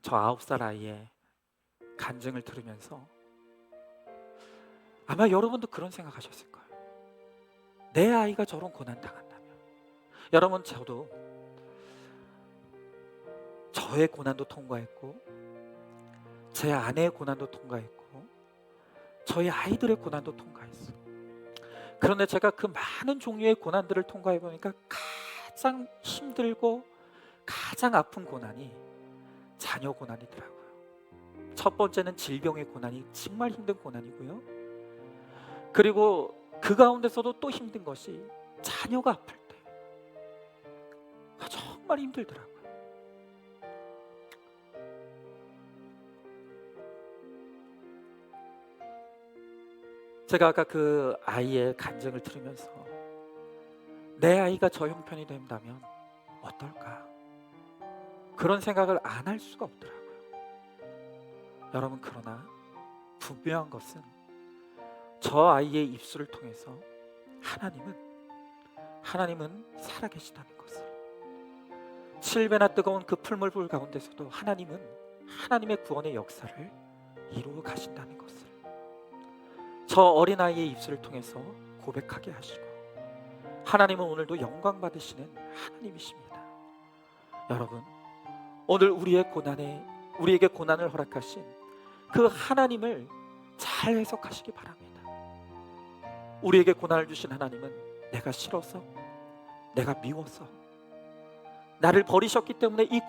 저 9살 아이의 간증을 들으면서 아마 여러분도 그런 생각하셨을 거예요. 내 아이가 저런 고난 당한다면. 여러분, 저도 저의 고난도 통과했고 제 아내의 고난도 통과했고 저희 아이들의 고난도 통과했어요. 그런데 제가 그 많은 종류의 고난들을 통과해 보니까 가장 힘들고 가장 아픈 고난이 자녀 고난이더라고요. 첫 번째는 질병의 고난이 정말 힘든 고난이고요. 그리고 그 가운데서도 또 힘든 것이 자녀가 아플 때 정말 힘들더라고요. 제가 아까 그 아이의 간증을 들으면서 내 아이가 저 형편이 된다면 어떨까? 그런 생각을 안 할 수가 없더라고요. 여러분, 그러나 분명한 것은 저 아이의 입술을 통해서 하나님은 살아계시다는 것을, 7배나 뜨거운 그 풀물불 가운데서도 하나님의 구원의 역사를 이루어 가신다는 것을 저 어린아이의 입술을 통해서 고백하게 하시고, 하나님은 오늘도 영광 받으시는 하나님이십니다. 여러분, 오늘 우리에게 고난을 허락하신 그 하나님을 잘 해석하시기 바랍니다. 우리에게 고난을 주신 하나님은 내가 싫어서, 내가 미워서, 나를 버리셨기 때문에 이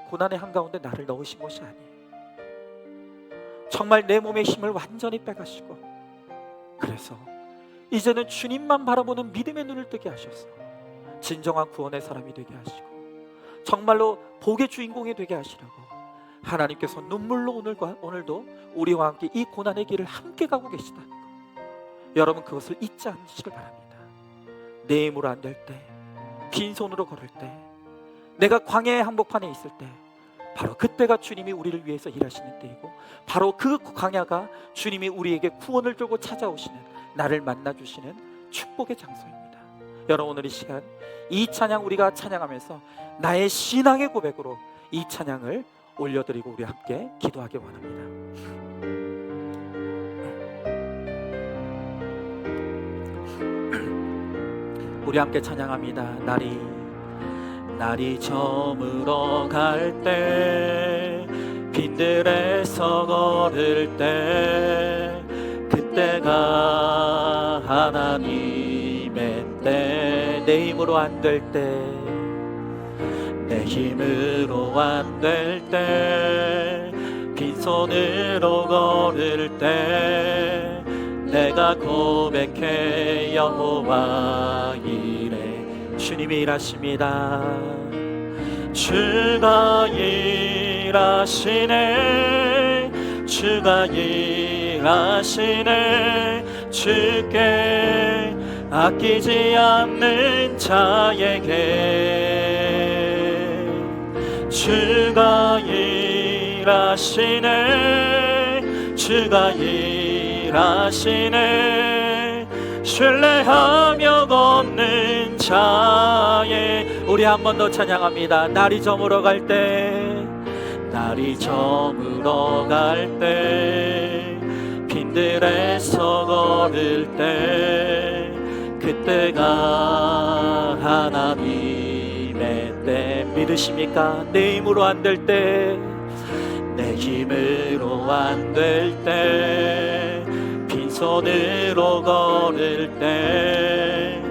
고난의 한가운데 나를 넣으신 것이 아니에요. 정말 내 몸의 힘을 완전히 빼가시고, 그래서 이제는 주님만 바라보는 믿음의 눈을 뜨게 하셔서 진정한 구원의 사람이 되게 하시고, 정말로 복의 주인공이 되게 하시라고 하나님께서 눈물로 오늘도 우리와 함께 이 고난의 길을 함께 가고 계시다는 것, 여러분 그것을 잊지 않으시길 바랍니다. 내 힘으로 안 될 때, 빈손으로 걸을 때, 내가 광야의 한복판에 있을 때, 바로 그때가 주님이 우리를 위해서 일하시는 때이고, 바로 그 광야가 주님이 우리에게 구원을 들고 찾아오시는, 나를 만나주시는 축복의 장소입니다. 여러분 오늘 이 시간 이 찬양 우리가 찬양하면서 나의 신앙의 고백으로 이 찬양을 올려드리고 우리 함께 기도하기 원합니다. 우리 함께 찬양합니다. 날이 저물어 갈 때, 빈들에서 걸을 때, 그때가 하나님의 때, 내 힘으로 안 될 때, 내 힘으로 안 될 때, 빈손으로 걸을 때, 내가 고백해 여호와 이래. 주님이 일하십니다. 주가 일하시네, 주가 일하시네. 주께 아끼지 않는 자에게 주가 일하시네, 주가 일하시네. 신뢰하며 걷는 자에. 우리 한 번 더 찬양합니다. 날이 저물어 갈 때, 날이 저물어 갈 때, 빈들에서 걸을 때, 그때가 하나님의 때. 믿으십니까? 내 힘으로 안 될 때, 내 힘으로 안 될 때, 빈손으로 걸을 때,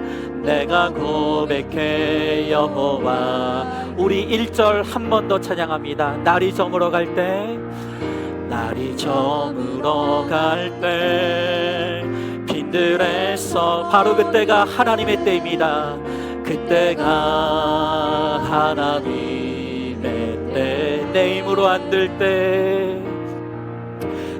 내가 고백해 여호와. 우리 1절 한 번 더 찬양합니다. 날이 저물어 갈 때, 날이 저물어 갈 때, 빈들에서. 바로 그때가 하나님의 때입니다. 그때가 하나님의 때. 내 힘으로 안 될 때,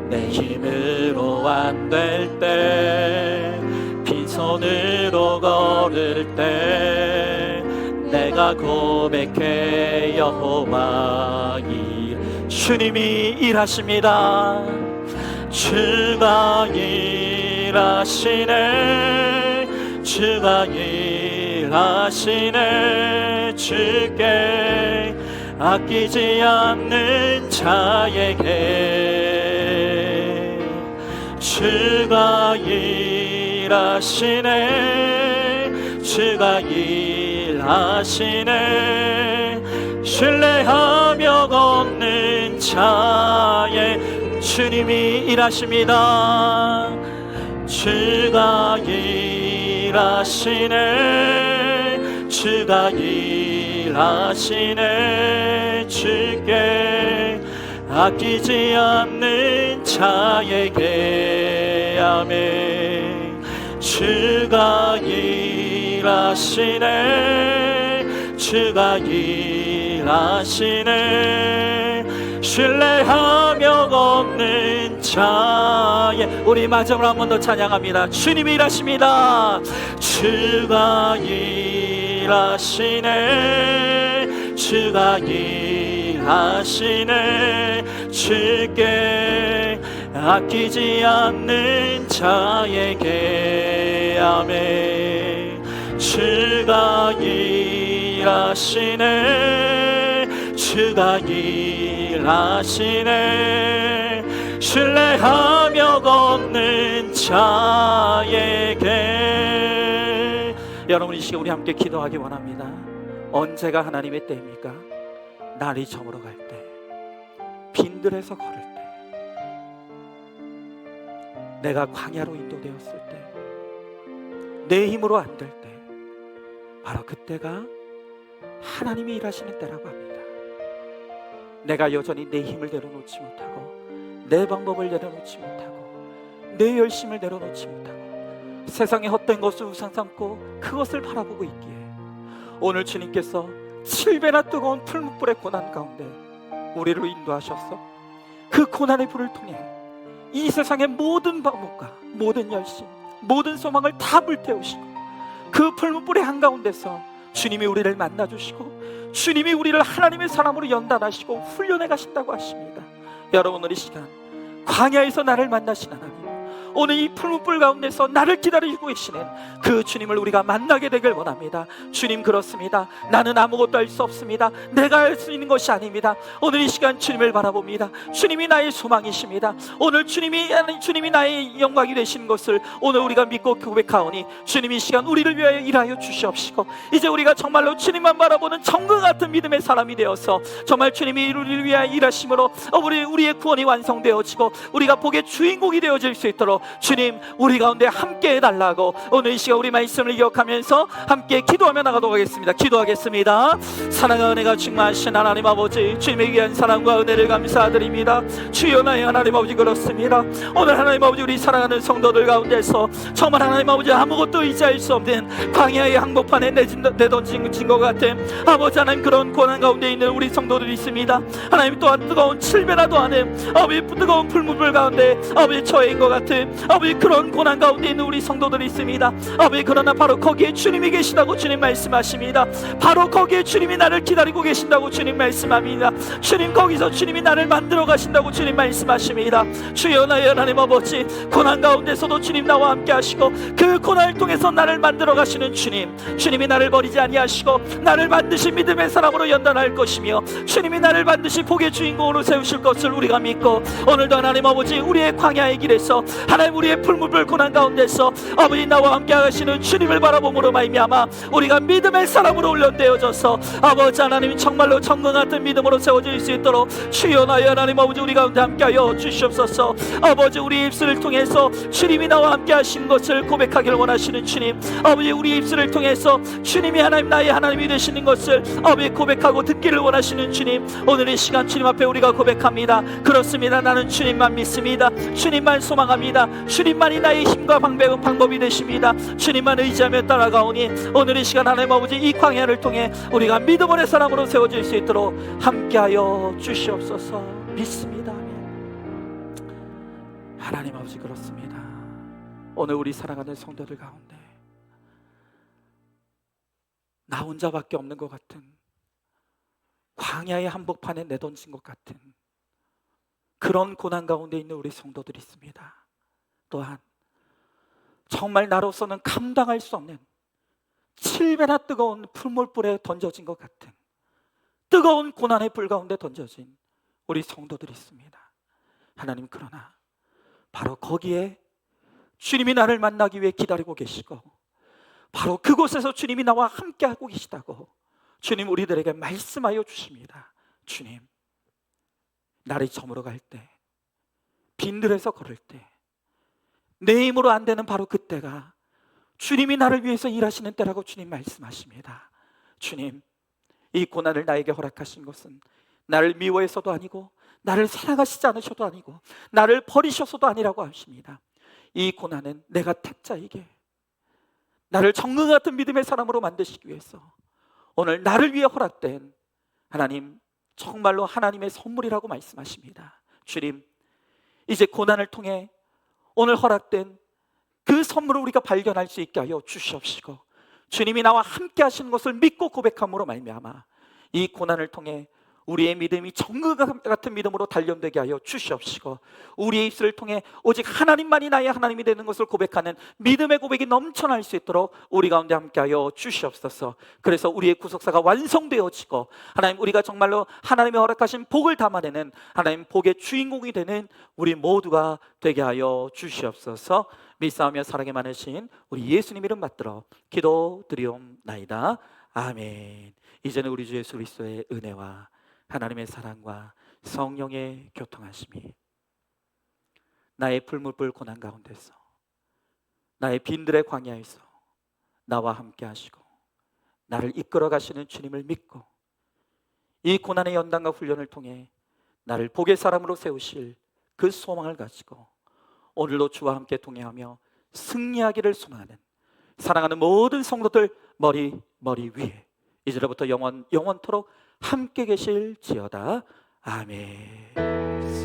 내 힘으로 안 될 때, 빈손으로 걸을 때, 내가 고백해 여호와 일. 주님이 일하십니다. 주가 일하시네, 주가 일하시네. 주께 아끼지 않는 자에게 주가 일하시네, 주가 일하시네. 신뢰하며 걷는 자에 주님이 일하십니다. 주가 일하시네, 주가 일하시네. 주께 아끼지 않는 자에게. 아멘. 주가 일하시네, 주가 일하시네. 신뢰하며 걷는 자에. 우리 마지막으로 한 번 더 찬양합니다. 주님이 일하십니다. 주가 일하시네, 주가 일하시네. 주께 아끼지 않는 자에게. 아멘. 주가 일하시네, 주가 일하시네. 신뢰하며 걷는 자에게. 여러분 이 시간 우리 함께 기도하기 원합니다. 언제가 하나님의 때입니까? 날이 저물어 갈 때, 빈들에서 걸을 때, 내가 광야로 인도되었을 때, 내 힘으로 안 될 때, 바로 그때가 하나님이 일하시는 때라고 합니다. 내가 여전히 내 힘을 내려놓지 못하고, 내 방법을 내려놓지 못하고, 내 열심을 내려놓지 못하고, 세상의 헛된 것을 우상 삼고 그것을 바라보고 있기에 오늘 주님께서 7배나 뜨거운 풀무불의 고난 가운데 우리를 인도하셔서 그 고난의 불을 통해 이 세상의 모든 방법과 모든 열심, 모든 소망을 다 불태우시고, 그 풀무불의 한가운데서 주님이 우리를 만나주시고 주님이 우리를 하나님의 사람으로 연단하시고 훈련해 가신다고 하십니다. 여러분, 오늘 이 시간 광야에서 나를 만나신 하나님, 오늘 이 풀무불 가운데서 나를 기다리고 계시는 그 주님을 우리가 만나게 되길 원합니다. 주님, 그렇습니다. 나는 아무것도 할 수 없습니다. 내가 할 수 있는 것이 아닙니다. 오늘 이 시간 주님을 바라봅니다. 주님이 나의 소망이십니다. 오늘 주님이 나의 영광이 되시는 것을 오늘 우리가 믿고 고백하오니 주님이 이 시간 우리를 위하여 일하여 주시옵시고, 이제 우리가 정말로 주님만 바라보는 정글 같은 믿음의 사람이 되어서 정말 주님이 우리를 위하여 일하심으로 우리의 구원이 완성되어지고 우리가 복의 주인공이 되어질 수 있도록 주님, 우리 가운데 함께 해달라고 오늘 이 시간 우리 말씀을 기억하면서 함께 기도하며 나가도록 하겠습니다. 기도하겠습니다. 사랑과 은혜가 충만하신 하나님 아버지, 주님의 귀한 사랑과 은혜를 감사드립니다. 주여, 나의 하나님 아버지, 그렇습니다. 오늘 하나님 아버지, 우리 사랑하는 성도들 가운데서 정말 하나님 아버지 아무것도 의지할 수 없는 광야의 항복판에 내던진 것 같은 아버지 하나님, 그런 고난 가운데 있는 우리 성도들이 있습니다. 하나님, 또한 뜨거운 7배나 더하는 아버지 뜨거운 풀무불 가운데 아버지 처해인 것 같은 아버지 그런 고난 가운데 있는 우리 성도들이 있습니다. 아버지, 그러나 바로 거기에 주님이 계시다고 주님 말씀하십니다. 바로 거기에 주님이 나를 기다리고 계신다고 주님 말씀합니다. 주님, 거기서 주님이 나를 만들어 가신다고 주님 말씀하십니다. 주여, 나의 하나님 아버지, 고난 가운데서도 주님 나와 함께 하시고 그 고난을 통해서 나를 만들어 가시는 주님, 주님이 나를 버리지 아니하시고 나를 반드시 믿음의 사람으로 연단할 것이며 주님이 나를 반드시 복의 주인공으로 세우실 것을 우리가 믿고, 오늘도 하나님 아버지 우리의 광야의 길에서 하나님 우리의 풀무불 고난 가운데서 아버지 나와 함께 하시는 주님을 바라봄으로 말미암아 우리가 믿음의 사람으로 훈련되어져서 아버지 하나님 정말로 정금 같은 믿음으로 세워질 수 있도록 주여, 나의 하나님 아버지 우리 가운데 함께하여 주시옵소서. 아버지, 우리 입술을 통해서 주님이 나와 함께 하신 것을 고백하기를 원하시는 주님, 아버지 우리 입술을 통해서 주님이 하나님 나의 하나님이 되시는 것을 아버지 고백하고 듣기를 원하시는 주님, 오늘 이 시간 주님 앞에 우리가 고백합니다. 그렇습니다. 나는 주님만 믿습니다. 주님만 소망합니다. 주님만이 나의 힘과 방법이 되십니다. 주님만 의지하며 따라가오니 오늘 이 시간 하나님 아버지 이 광야를 통해 우리가 믿음의 사람으로 세워질 수 있도록 함께하여 주시옵소서. 믿습니다. 하나님 아버지, 그렇습니다. 오늘 우리 사랑하는 성도들 가운데 나 혼자밖에 없는 것 같은, 광야의 한복판에 내던진 것 같은 그런 고난 가운데 있는 우리 성도들이 있습니다. 또한 정말 나로서는 감당할 수 없는 7배나 뜨거운 풀물불에 던져진 것 같은 뜨거운 고난의 불 가운데 던져진 우리 성도들이 있습니다. 하나님, 그러나 바로 거기에 주님이 나를 만나기 위해 기다리고 계시고 바로 그곳에서 주님이 나와 함께하고 계시다고 주님 우리들에게 말씀하여 주십니다. 주님, 날이 저물어갈 때, 빈들에서 걸을 때, 내 힘으로 안 되는 바로 그때가 주님이 나를 위해서 일하시는 때라고 주님 말씀하십니다. 주님, 이 고난을 나에게 허락하신 것은 나를 미워해서도 아니고 나를 사랑하시지 않으셔도 아니고 나를 버리셔서도 아니라고 하십니다. 이 고난은 내가 타짜에게 나를 정금 같은 믿음의 사람으로 만드시기 위해서 오늘 나를 위해 허락된 하나님, 정말로 하나님의 선물이라고 말씀하십니다. 주님, 이제 고난을 통해 오늘 허락된 그 선물을 우리가 발견할 수 있게 하여 주시옵시고, 주님이 나와 함께 하시는 것을 믿고 고백함으로 말미암아 이 고난을 통해 우리의 믿음이 정금 같은 믿음으로 단련되게 하여 주시옵시고, 우리의 입술을 통해 오직 하나님만이 나의 하나님이 되는 것을 고백하는 믿음의 고백이 넘쳐날 수 있도록 우리 가운데 함께하여 주시옵소서. 그래서 우리의 구속사가 완성되어지고 하나님, 우리가 정말로 하나님의 허락하신 복을 담아내는 하나님 복의 주인공이 되는 우리 모두가 되게 하여 주시옵소서. 믿사오며 사랑이 많으신 우리 예수님 이름 받들어 기도드리옵나이다. 아멘. 이제는 우리 주 예수 그리스도의 은혜와 하나님의 사랑과 성령의 교통하심이 나의 풀무불 고난 가운데서, 나의 빈들의 광야에서 나와 함께 하시고 나를 이끌어 가시는 주님을 믿고 이 고난의 연단과 훈련을 통해 나를 복의 사람으로 세우실 그 소망을 가지고 오늘도 주와 함께 동행하며 승리하기를 소망하는 사랑하는 모든 성도들 머리 위에 이제로부터 영원토록 함께 계실지어다. 아멘.